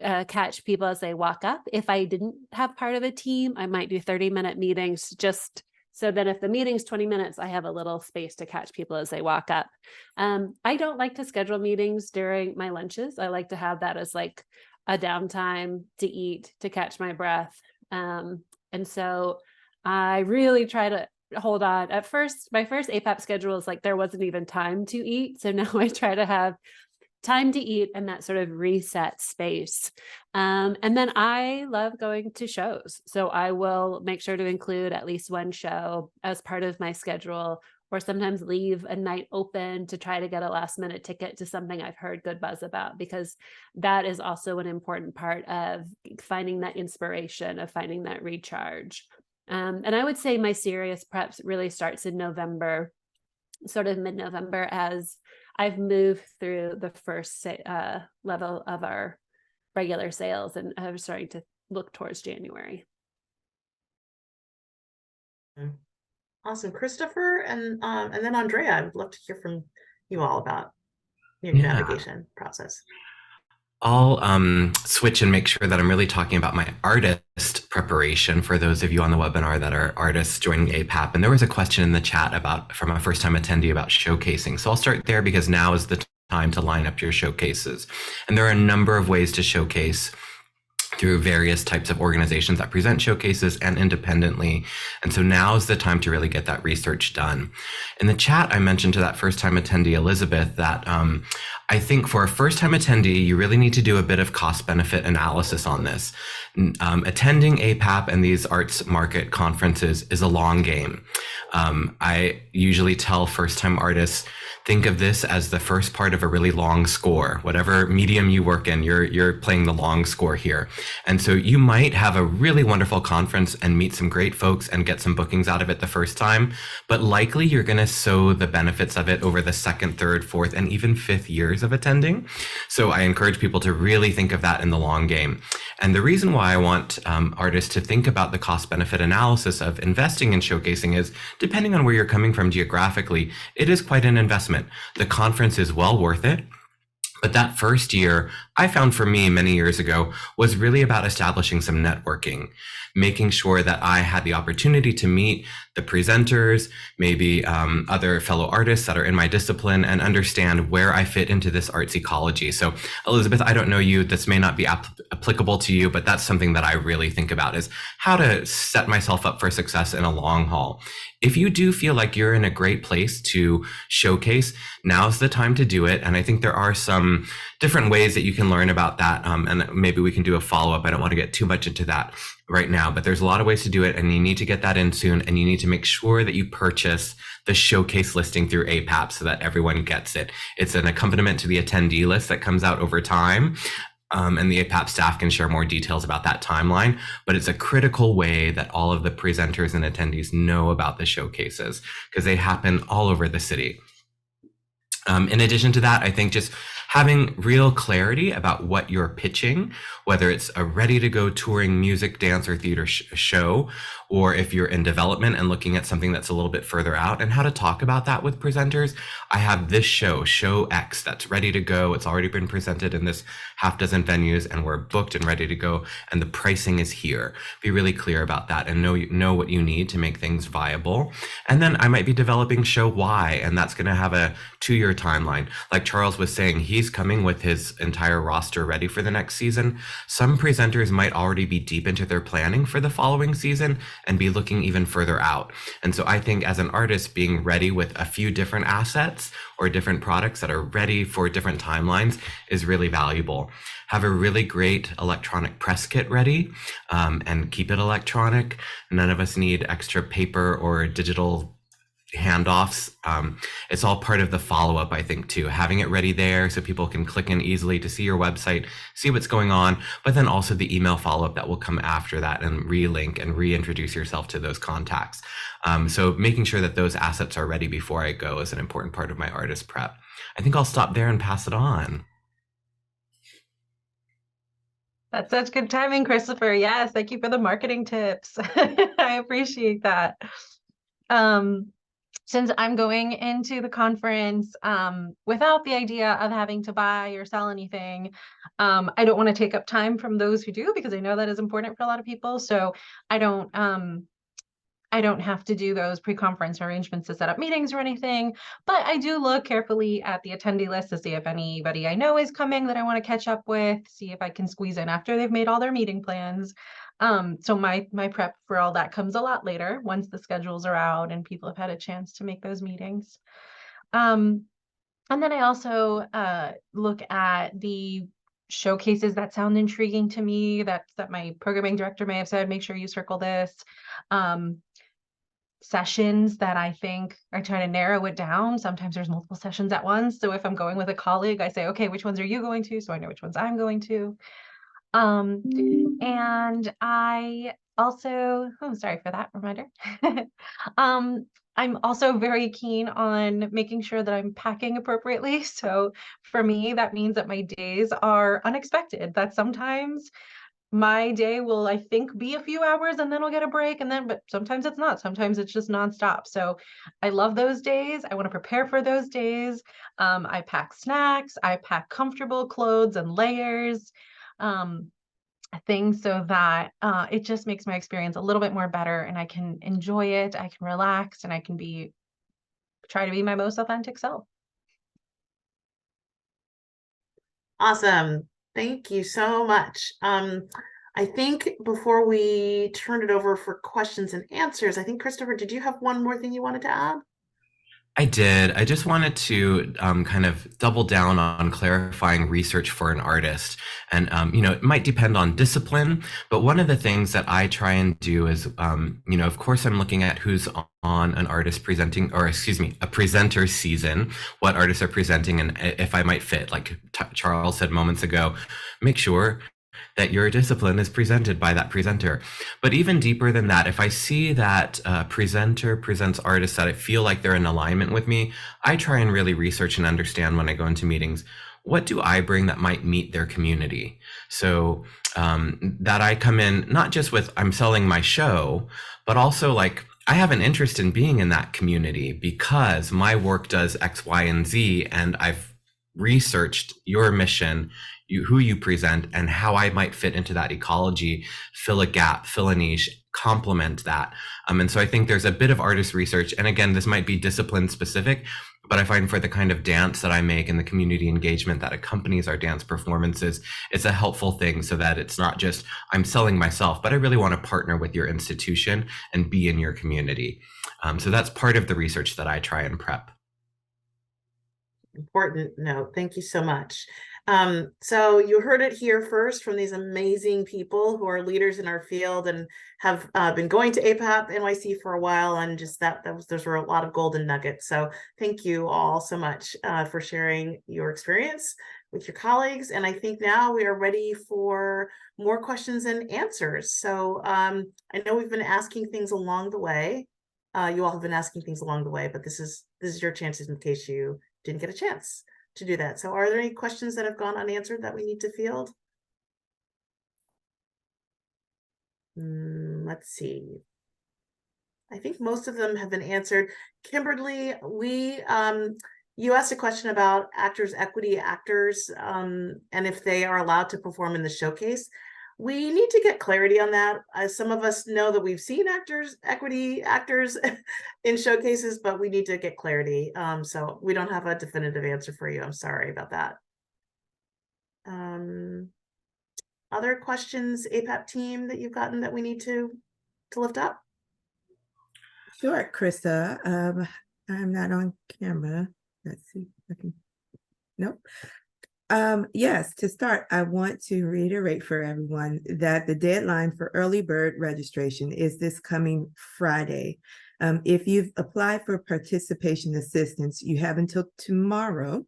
catch people as they walk up. If I didn't have part of a team, I might do 30-minute meetings, just so that if the meeting's 20 minutes, I have a little space to catch people as they walk up. I don't like to schedule meetings during my lunches. I like to have that as like a downtime to eat, to catch my breath. And so I really try to hold on. At first, my first APAP schedule is like, there wasn't even time to eat. So now I try to have time to eat and that sort of reset space. And then I love going to shows. So I will make sure to include at least one show as part of my schedule, or sometimes leave a night open to try to get a last minute ticket to something I've heard good buzz about, because that is also an important part of finding that inspiration, of finding that recharge. And I would say my serious preps really starts in November, sort of mid-November, as I've moved through the first level of our regular sales, and I'm starting to look towards January. Awesome. Christopher and then Andrea, I would love to hear from you all about your navigation process. I'll switch and make sure that I'm really talking about my artist preparation for those of you on the webinar that are artists joining APAP. And there was a question in the chat from a first-time attendee about showcasing. So I'll start there, because now is the time to line up your showcases. And there are a number of ways to showcase. through various types of organizations that present showcases and independently. And so now is the time to really get that research done. In the chat, I mentioned to that first-time attendee, Elizabeth, that I think for a first-time attendee, you really need to do a bit of cost-benefit analysis on this. Attending APAP and these arts market conferences is a long game. I usually tell first-time artists, think of this as the first part of a really long score. Whatever medium you work in, you're playing the long score here. And so you might have a really wonderful conference and meet some great folks and get some bookings out of it the first time, but likely you're going to sow the benefits of it over the second, third, fourth, and even fifth years of attending. So I encourage people to really think of that in the long game. And the reason why I want artists to think about the cost-benefit analysis of investing in showcasing is, depending on where you're coming from geographically, it is quite an investment. The conference is well worth it. But that first year, I found for me many years ago, was really about establishing some networking, making sure that I had the opportunity to meet the presenters, maybe other fellow artists that are in my discipline, and understand where I fit into this arts ecology. So Elizabeth, I don't know you, this may not be applicable to you, but that's something that I really think about, is how to set myself up for success in a long haul. If you do feel like you're in a great place to showcase, now's the time to do it. And I think there are some different ways that you can learn about that. And maybe we can do a follow-up. I don't want to get too much into that right now, but there's a lot of ways to do it, and you need to get that in soon. And you need to make sure that you purchase the showcase listing through APAP so that everyone gets it. It's an accompaniment to the attendee list that comes out over time. And the APAP staff can share more details about that timeline, but it's a critical way that all of the presenters and attendees know about the showcases, because they happen all over the city. In addition to that, I think just having real clarity about what you're pitching, whether it's a ready-to-go touring music, dance, or theater show, or if you're in development and looking at something that's a little bit further out, and how to talk about that with presenters. I have this show X, that's ready to go. It's already been presented in this half dozen venues, and we're booked and ready to go, and the pricing is here. Be really clear about that and know what you need to make things viable. And then I might be developing show Y, and that's going to have a 2-year timeline. Like Charles was saying, he's coming with his entire roster ready for the next season. Some presenters might already be deep into their planning for the following season and be looking even further out. And so I think as an artist, being ready with a few different assets or different products that are ready for different timelines is really valuable. Have a really great electronic press kit ready, and keep it electronic. None of us need extra paper or digital handoffs. It's all part of the follow-up, I think, too. Having it ready there so people can click in easily to see your website, see what's going on, but then also the email follow-up that will come after that, and relink and reintroduce yourself to those contacts. So making sure that those assets are ready before I go is an important part of my artist prep. I think I'll stop there and pass it on. That's such good timing, Christopher. Yes, thank you for the marketing tips. I appreciate that. Since I'm going into the conference without the idea of having to buy or sell anything, I don't want to take up time from those who do, because I know that is important for a lot of people. So I don't have to do those pre-conference arrangements to set up meetings or anything, but I do look carefully at the attendee list to see if anybody I know is coming that I want to catch up with, see if I can squeeze in after they've made all their meeting plans. So my prep for all that comes a lot later, once the schedules are out and people have had a chance to make those meetings. And then I also look at the showcases that sound intriguing to me, that my programming director may have said, make sure you circle this. Sessions that I think, I try to narrow it down. Sometimes there's multiple sessions at once. So if I'm going with a colleague, I say, okay, which ones are you going to? So I know which ones I'm going to. And I also, oh, sorry for that reminder. I'm also very keen on making sure that I'm packing appropriately. So for me, that means that my days are unexpected, that sometimes my day will, I think, be a few hours and then I'll get a break, but sometimes it's not. Sometimes it's just nonstop. So I love those days. I want to prepare for those days. I pack snacks, I pack comfortable clothes and layers, things so that it just makes my experience a little bit more better, and I can enjoy it, I can relax, and I can try to be my most authentic self. Awesome. Thank you so much. I think before we turn it over for questions and answers, I think, Christopher, did you have one more thing you wanted to add? I did. I just wanted to kind of double down on clarifying research for an artist. And, it might depend on discipline, but one of the things that I try and do is, of course, I'm looking at who's on an artist presenting, or excuse me, a presenter season, what artists are presenting, and if I might fit, like Charles said moments ago, make sure that your discipline is presented by that presenter. But even deeper than that, if I see that presenter presents artists that I feel like they're in alignment with me, I try and really research and understand when I go into meetings, what do I bring that might meet their community? So that I come in not just with I'm selling my show, but also like I have an interest in being in that community because my work does X, Y, and Z, and I've researched your mission, who you present, and how I might fit into that ecology, fill a gap, fill a niche, complement that. And so I think there's a bit of artist research. And again, this might be discipline specific, but I find for the kind of dance that I make and the community engagement that accompanies our dance performances, it's a helpful thing so that it's not just I'm selling myself, but I really want to partner with your institution and be in your community. So that's part of the research that I try and prep. Important note. Thank you so much. So you heard it here first from these amazing people who are leaders in our field and have been going to APAP NYC for a while, and just those were a lot of golden nuggets. So thank you all so much for sharing your experience with your colleagues. And I think now we are ready for more questions and answers. So I know we've been asking things along the way. You all have been asking things along the way, but this is your chances in case you didn't get a chance to do that. So are there any questions that have gone unanswered that we need to field? Let's see. I think most of them have been answered. Kimberly, you asked a question about actors, equity actors, and if they are allowed to perform in the showcase. We need to get clarity on that. Some of us know that we've seen equity actors in showcases, but we need to get clarity. So we don't have a definitive answer for you. I'm sorry about that. Other questions, APAP team, that you've gotten that we need to lift up? Sure, Krista. I'm not on camera. Let's see if I can. Nope. Yes, to start, I want to reiterate for everyone that the deadline for early bird registration is this coming Friday. If you've applied for participation assistance, you have until tomorrow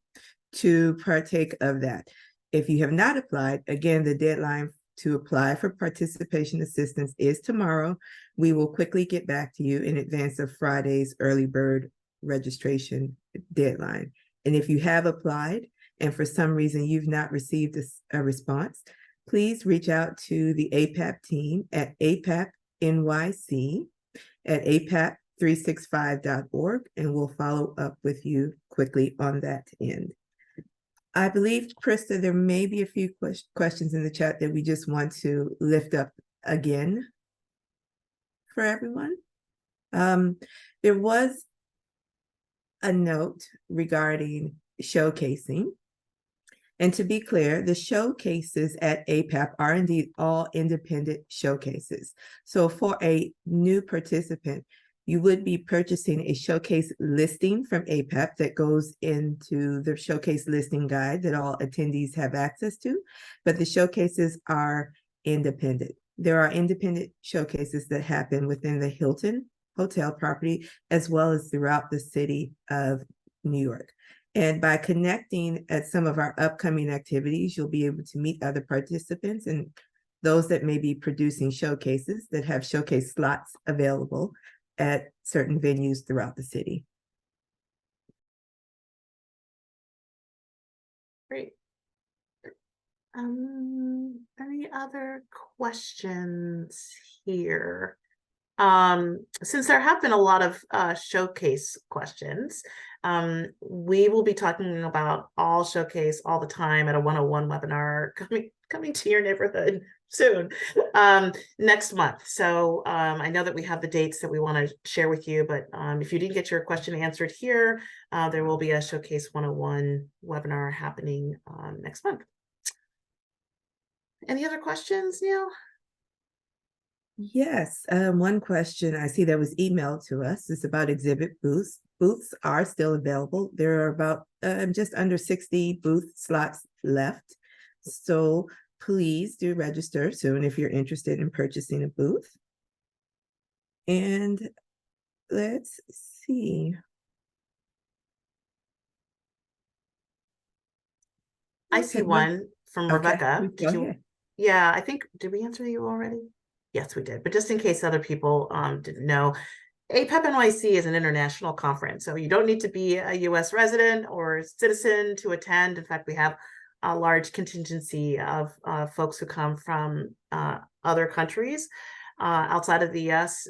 to partake of that. If you have not applied, again, the deadline to apply for participation assistance is tomorrow. We will quickly get back to you in advance of Friday's early bird registration deadline. And if you have applied, and for some reason you've not received a response, please reach out to the APAP team at APAP NYC at apap365.org, and we'll follow up with you quickly on that end. I believe, Krista, there may be a few questions in the chat that we just want to lift up again for everyone. There was a note regarding showcasing. And to be clear, the showcases at APAP are indeed all independent showcases. So for a new participant, you would be purchasing a showcase listing from APAP that goes into the showcase listing guide that all attendees have access to, but the showcases are independent. There are independent showcases that happen within the Hilton hotel property, as well as throughout the city of New York. And by connecting at some of our upcoming activities, you'll be able to meet other participants and those that may be producing showcases that have showcase slots available at certain venues throughout the city. Great. Any other questions here? Since there have been a lot of showcase questions, we will be talking about all showcase all the time at a 101 webinar coming to your neighborhood soon, next month. So I know that we have the dates that we want to share with you, but if you didn't get your question answered here, there will be a Showcase 101 webinar happening next month. Any other questions, Neil? Yes, one question I see that was emailed to us is about exhibit booths. Booths are still available. There are about just under 60 booth slots left. So please do register soon if you're interested in purchasing a booth. And let's see. I see Okay, one from okay, Rebecca. go Did you? ahead. Yeah, I think, did we answer you already? Yes, we did. But just in case other people didn't know, APAP NYC is an international conference. So you don't need to be a US resident or citizen to attend. In fact, we have a large contingency of folks who come from other countries outside of the US,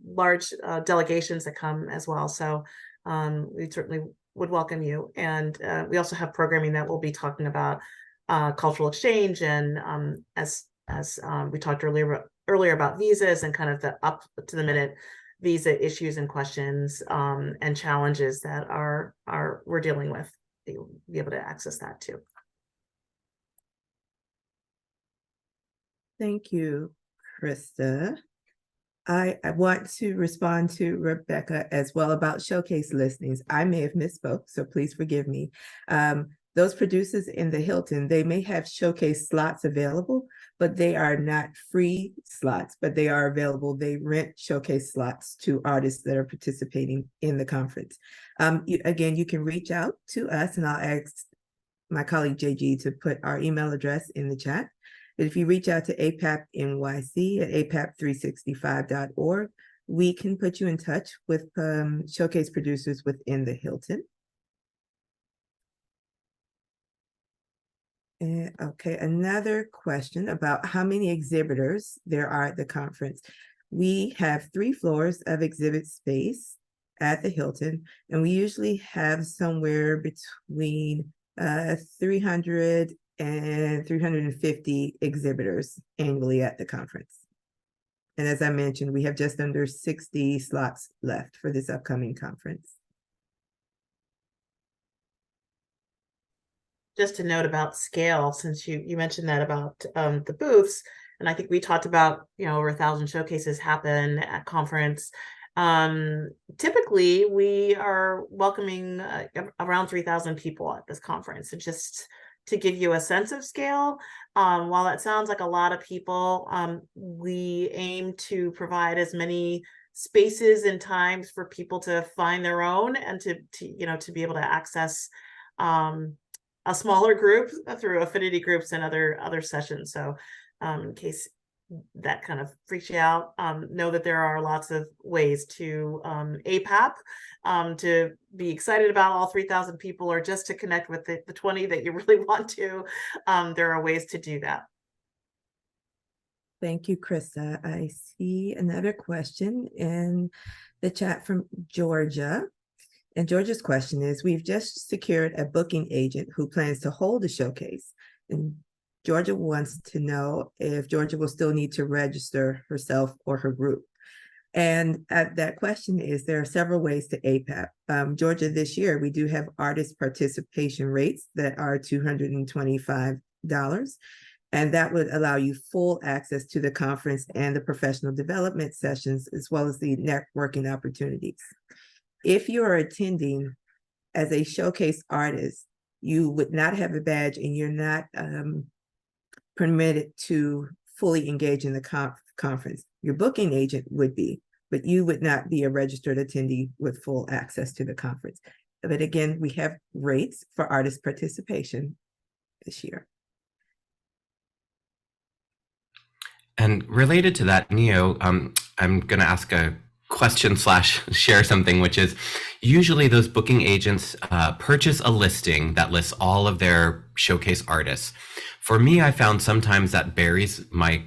large delegations that come as well. So we certainly would welcome you. And we also have programming that we'll be talking about cultural exchange and as we talked earlier about visas and kind of the up to the minute visa issues and questions and challenges that we're dealing with. You'll be able to access that too. Thank you, Krista. I want to respond to Rebecca as well about showcase listings. I may have misspoke, so please forgive me. Those producers in the Hilton, they may have showcase slots available, but they are not free slots, but they are available. They rent showcase slots to artists that are participating in the conference. Again, you can reach out to us, and I'll ask my colleague JG to put our email address in the chat. If you reach out to APAP NYC at apap365.org, we can put you in touch with showcase producers within the Hilton. Okay, another question about how many exhibitors there are at the conference. We have 3 floors of exhibit space at the Hilton, and we usually have somewhere between 300 and 350 exhibitors annually at the conference. And as I mentioned, we have just under 60 slots left for this upcoming conference. Just a note about scale, since you mentioned that about the booths, and I think we talked about, over 1,000 showcases happen at conference. Typically, we are welcoming around 3,000 people at this conference. And just to give you a sense of scale, while that sounds like a lot of people, we aim to provide as many spaces and times for people to find their own and to be able to access a smaller group through affinity groups and other sessions. So in case that kind of freaks you out, know that there are lots of ways to APAP, to be excited about all 3,000 people or just to connect with the 20 that you really want to. There are ways to do that. Thank you, Krista. I see another question in the chat from Georgia. And Georgia's question is, we've just secured a booking agent who plans to hold a showcase. And Georgia wants to know if Georgia will still need to register herself or her group. And that question is, there are several ways to APAP. Georgia, this year, we do have artist participation rates that are $225. And that would allow you full access to the conference and the professional development sessions, as well as the networking opportunities. If you are attending as a showcase artist, you would not have a badge and you're not permitted to fully engage in the conference. Your booking agent would be, but you would not be a registered attendee with full access to the conference. But again, we have rates for artist participation this year. And related to that, Neo, I'm going to ask a question / share something, which is usually those booking agents purchase a listing that lists all of their showcase artists. For me, I found sometimes that buries my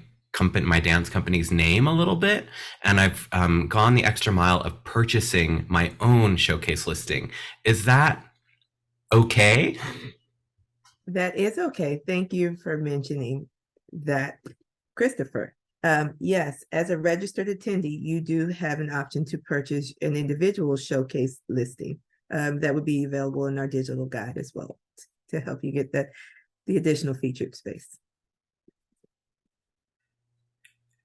dance company's name a little bit, and I've gone the extra mile of purchasing my own showcase listing. Is that okay? That is okay. Thank you for mentioning that, Christopher. Yes, as a registered attendee, you do have an option to purchase an individual showcase listing that would be available in our digital guide as well to help you get the additional featured space.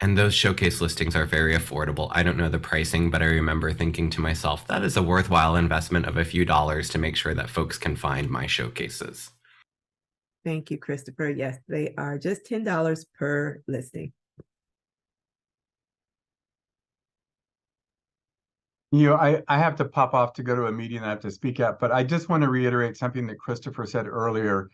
And those showcase listings are very affordable. I don't know the pricing, but I remember thinking to myself, that is a worthwhile investment of a few dollars to make sure that folks can find my showcases. Thank you, Christopher. Yes, they are just $10 per listing. I have to pop off to go to a meeting I have to speak at, but I just want to reiterate something that Christopher said earlier.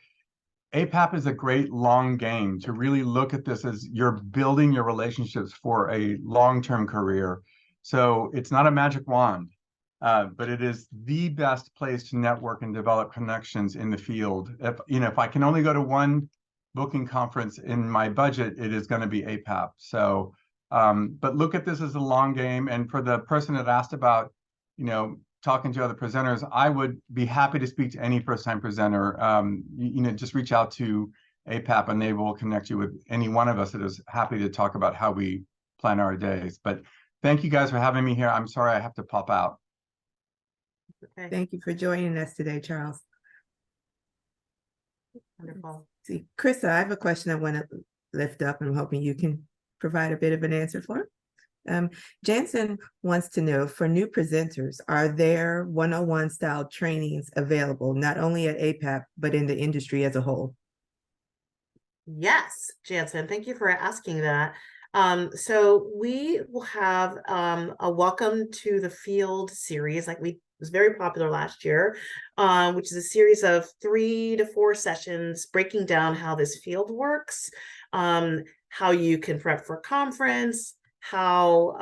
APAP is a great long game to really look at this as you're building your relationships for a long-term career. So it's not a magic wand, but it is the best place to network and develop connections in the field. If I can only go to one booking conference in my budget, it is going to be APAP. So, but look at this as a long game. And for the person that asked about, talking to other presenters, I would be happy to speak to any first-time presenter. Just reach out to APAP and they will connect you with any one of us that is happy to talk about how we plan our days. But thank you guys for having me here. I'm sorry I have to pop out. Okay, Thank you for joining us today, Charles. wonderful. See, Krista, I have a question I want to lift up. I'm hoping you can provide a bit of an answer for. Jansen wants to know, for new presenters, are there 101 style trainings available, not only at APAP, but in the industry as a whole? Yes, Jansen, thank you for asking that. So we will have a welcome to the field series, it was very popular last year, which is a series of 3 to 4 sessions breaking down how this field works, how you can prep for conference, how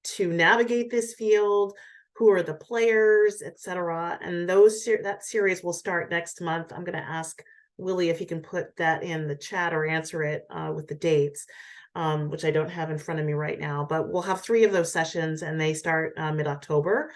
to navigate this field, who are the players, etc. And that series will start next month. I'm going to ask Willie if he can put that in the chat or answer it with the dates, which I don't have in front of me right now. But we'll have 3 of those sessions, and they start mid-October.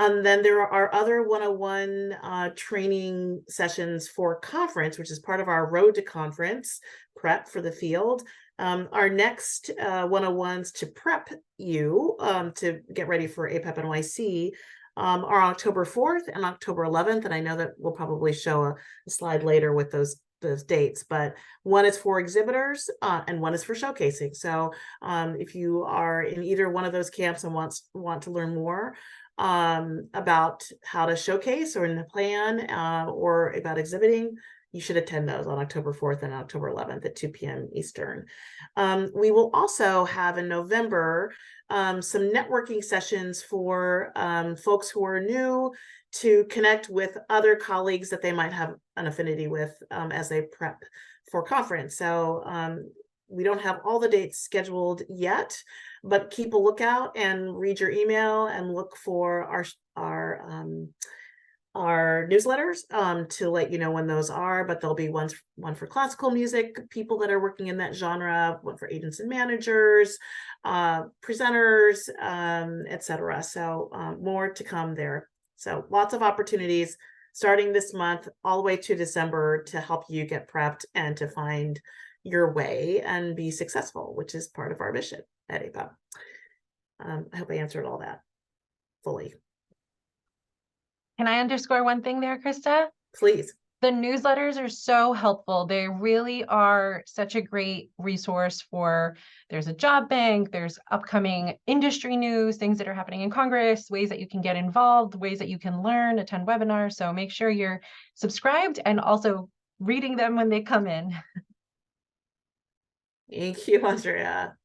And then there are other 101 training sessions for conference, which is part of our Road to Conference prep for the field. Our next 101s to prep you to get ready for APAP NYC are October 4th and October 11th. And I know that we'll probably show a slide later with those dates, but one is for exhibitors and one is for showcasing. So if you are in either one of those camps and want to learn more about how to showcase or in the plan or about exhibiting, you should attend those on October 4th and October 11th at 2 p.m. Eastern. We will also have in November some networking sessions for folks who are new to connect with other colleagues that they might have an affinity with as they prep for conference. So we don't have all the dates scheduled yet, but keep a lookout and read your email and look for our newsletters to let you know when those are. But there'll be one for classical music, people that are working in that genre, one for agents and managers, presenters, etc. So more to come there. So lots of opportunities starting this month all the way to December to help you get prepped and to find your way and be successful, which is part of our mission at APAP. I hope I answered all that fully. Can I underscore one thing there, Krista? Please. The newsletters are so helpful. They really are such a great resource for, there's a job bank, there's upcoming industry news, things that are happening in Congress, ways that you can get involved, ways that you can learn, attend webinars. So make sure you're subscribed and also reading them when they come in. Thank you, Andrea.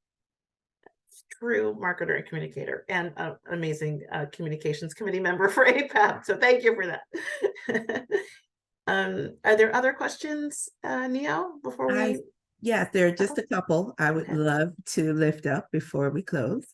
True marketer and communicator, and an amazing communications committee member for APAP. So thank you for that. Are there other questions, Neo, before we? Yes, there are just a couple I would love to lift up before we close.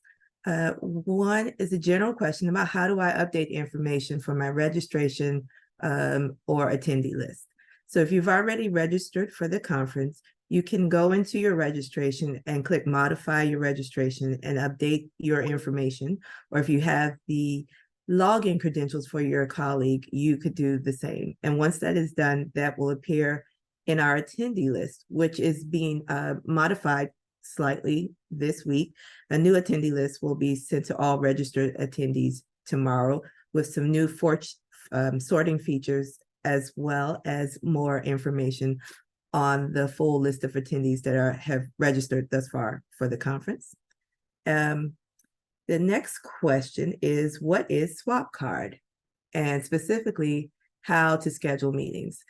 One is a general question about how do I update information for my registration or attendee list. So if you've already registered for the conference, you can go into your registration and click modify your registration and update your information. Or if you have the login credentials for your colleague, you could do the same. And once that is done, that will appear in our attendee list, which is being modified slightly this week. A new attendee list will be sent to all registered attendees tomorrow with some new sorting features, as well as more information on the full list of attendees that have registered thus far for the conference. The next question is, what is Swap Card? And specifically, how to schedule meetings.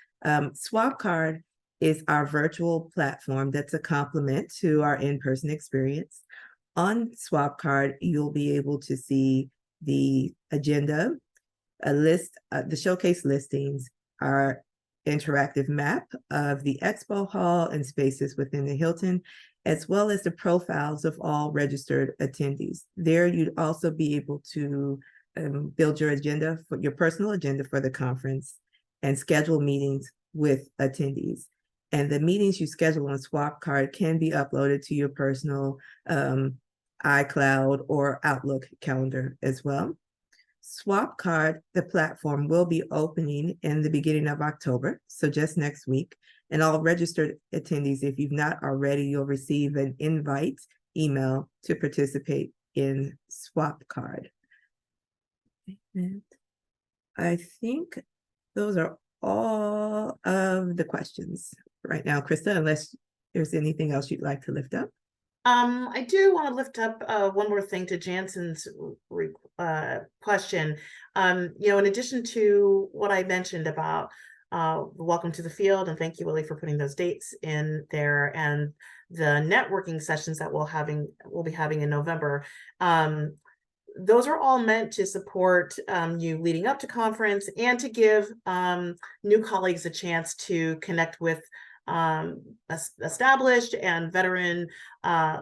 Swap Card is our virtual platform that's a complement to our in-person experience. On Swap Card, you'll be able to see the agenda, a list, the showcase listings, our interactive map of the expo hall and spaces within the Hilton, as well as the profiles of all registered attendees. There, you'd also be able to build your agenda, for your personal agenda for the conference, and schedule meetings with attendees. And the meetings you schedule on Swap Card can be uploaded to your personal iCloud or Outlook calendar as well. Swap Card, the platform, will be opening in the beginning of October, so just next week. And all registered attendees, if you've not already, you'll receive an invite email to participate in Swap Card. And I think those are all of the questions right now, Krista, unless there's anything else you'd like to lift up. I do want to lift up one more thing to Jansen's question. In addition to what I mentioned about welcome to the field, and thank you, Willie, for putting those dates in there, and the networking sessions that we'll be having in November. Those are all meant to support you leading up to conference and to give new colleagues a chance to connect with established and veteran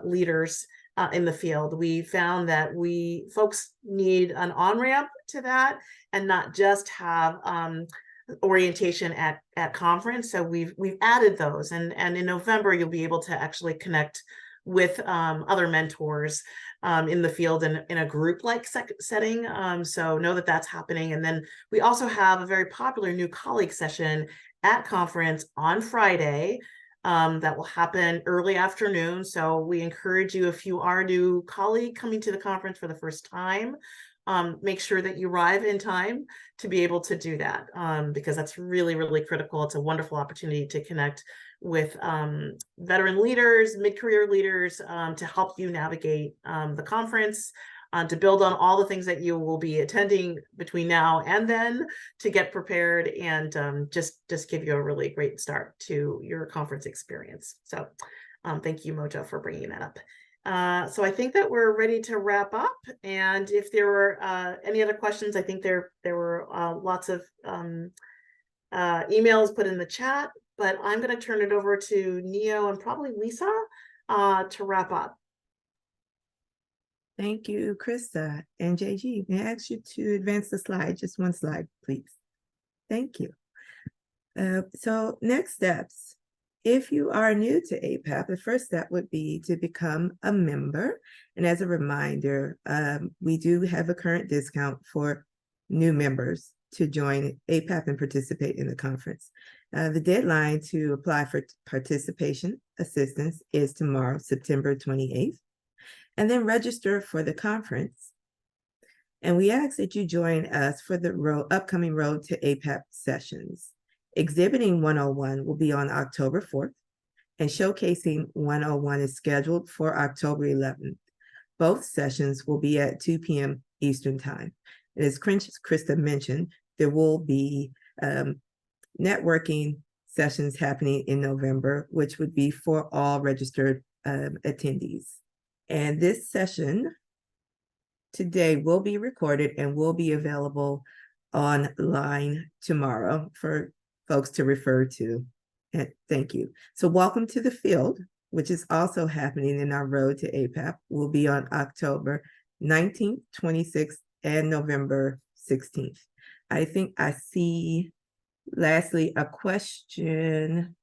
leaders in the field. We found that folks need an on-ramp to that and not just have orientation at conference. So we've added those, and in November you'll be able to actually connect with other mentors in the field in a group-like setting. So know that that's happening. And then we also have a very popular new colleague session at conference on Friday that will happen early afternoon. So we encourage you, if you are a new colleague coming to the conference for the first time, make sure that you arrive in time to be able to do that, because that's really, really critical. It's a wonderful opportunity to connect with veteran leaders, mid-career leaders, to help you navigate the conference, to build on all the things that you will be attending between now and then, to get prepared and just give you a really great start to your conference experience. So thank you, Mojo, for bringing that up. So I think that we're ready to wrap up. And if there were any other questions, I think there were lots of emails put in the chat, but I'm going to turn it over to Neo and probably Lisa to wrap up. Thank you, Krista. And JG, may I ask you to advance the slide, just one slide, please? Thank you. So next steps. If you are new to APAP, the first step would be to become a member. And as a reminder, we do have a current discount for new members to join APAP and participate in the conference. The deadline to apply for participation assistance is tomorrow, September 28th. And then register for the conference. And we ask that you join us for the upcoming Road to APAP sessions. Exhibiting 101 will be on October 4th, and Showcasing 101 is scheduled for October 11th. Both sessions will be at 2 p.m. Eastern Time. And as Krista mentioned, there will be networking sessions happening in November, which would be for all registered attendees. And this session today will be recorded and will be available online tomorrow for folks to refer to. And thank you. So welcome to the field, which is also happening in our Road to APAP, will be on October 19th, 26th, and November 16th. I think I see, lastly, a question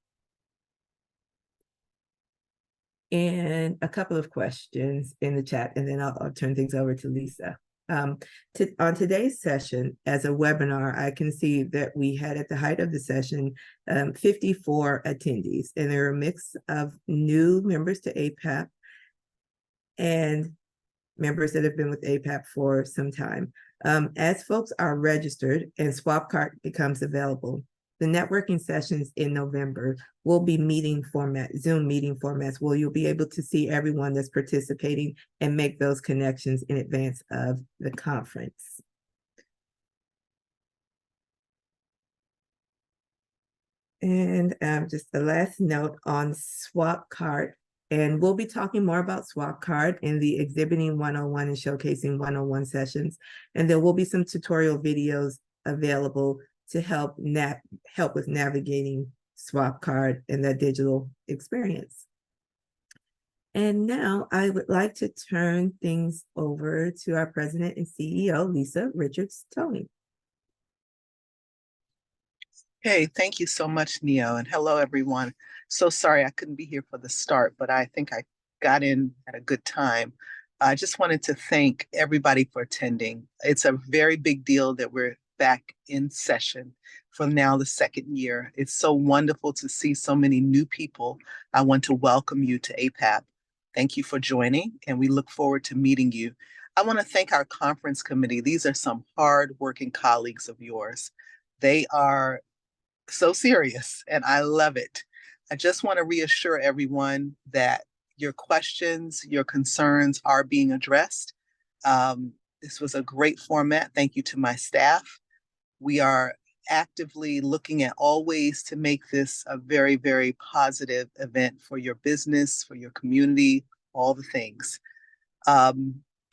and a couple of questions in the chat, and then I'll turn things over to Lisa. On today's session as a webinar, I can see that we had at the height of the session 54 attendees, and there are a mix of new members to APAP and members that have been with APAP for some time. As folks are registered and Swap Card becomes available, The networking sessions in November will be Zoom meeting formats, where you'll be able to see everyone that's participating and make those connections in advance of the conference. And just the last note on Swap Card, and we'll be talking more about Swap Card in the Exhibiting 101 and Showcasing 101 sessions. And there will be some tutorial videos available to help with navigating Swap Card and the digital experience. And now I would like to turn things over to our President and CEO, Lisa Richards-Toney. Hey, thank you so much, Neo, and hello, everyone. So sorry I couldn't be here for the start, but I think I got in at a good time. I just wanted to thank everybody for attending. It's a very big deal that we're back in session for now the second year. It's so wonderful to see so many new people. I want to welcome you to APAP. Thank you for joining, and we look forward to meeting you. I want to thank our conference committee. These are some hard-working colleagues of yours. They are so serious, and I love it. I just want to reassure everyone that your questions, your concerns are being addressed. This was a great format. Thank you to my staff. We are actively looking at all ways to make this a very, very positive event for your business, for your community, all the things.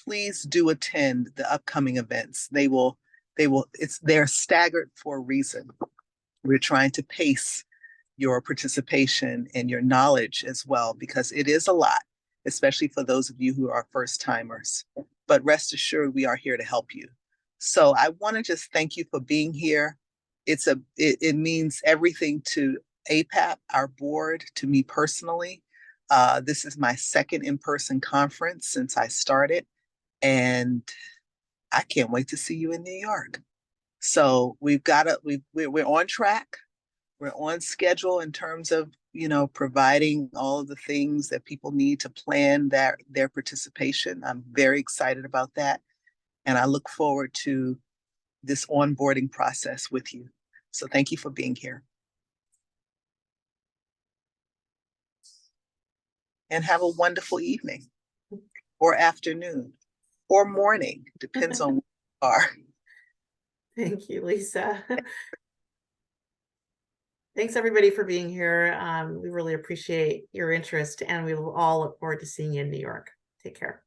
Please do attend the upcoming events. They're staggered for a reason. We're trying to pace your participation and your knowledge as well, because it is a lot, especially for those of you who are first timers. But rest assured, we are here to help you. So I want to just thank you for being here. It means everything to APAP, our board, to me personally. This is my second in-person conference since I started, and I can't wait to see you in New York. So we're on track. We're on schedule in terms of, providing all of the things that people need to plan their participation. I'm very excited about that. And I look forward to this onboarding process with you. So thank you for being here. And have a wonderful evening or afternoon or morning, depends on where you are. Thank you, Lisa. Thanks everybody for being here. We really appreciate your interest, and we will all look forward to seeing you in New York. Take care.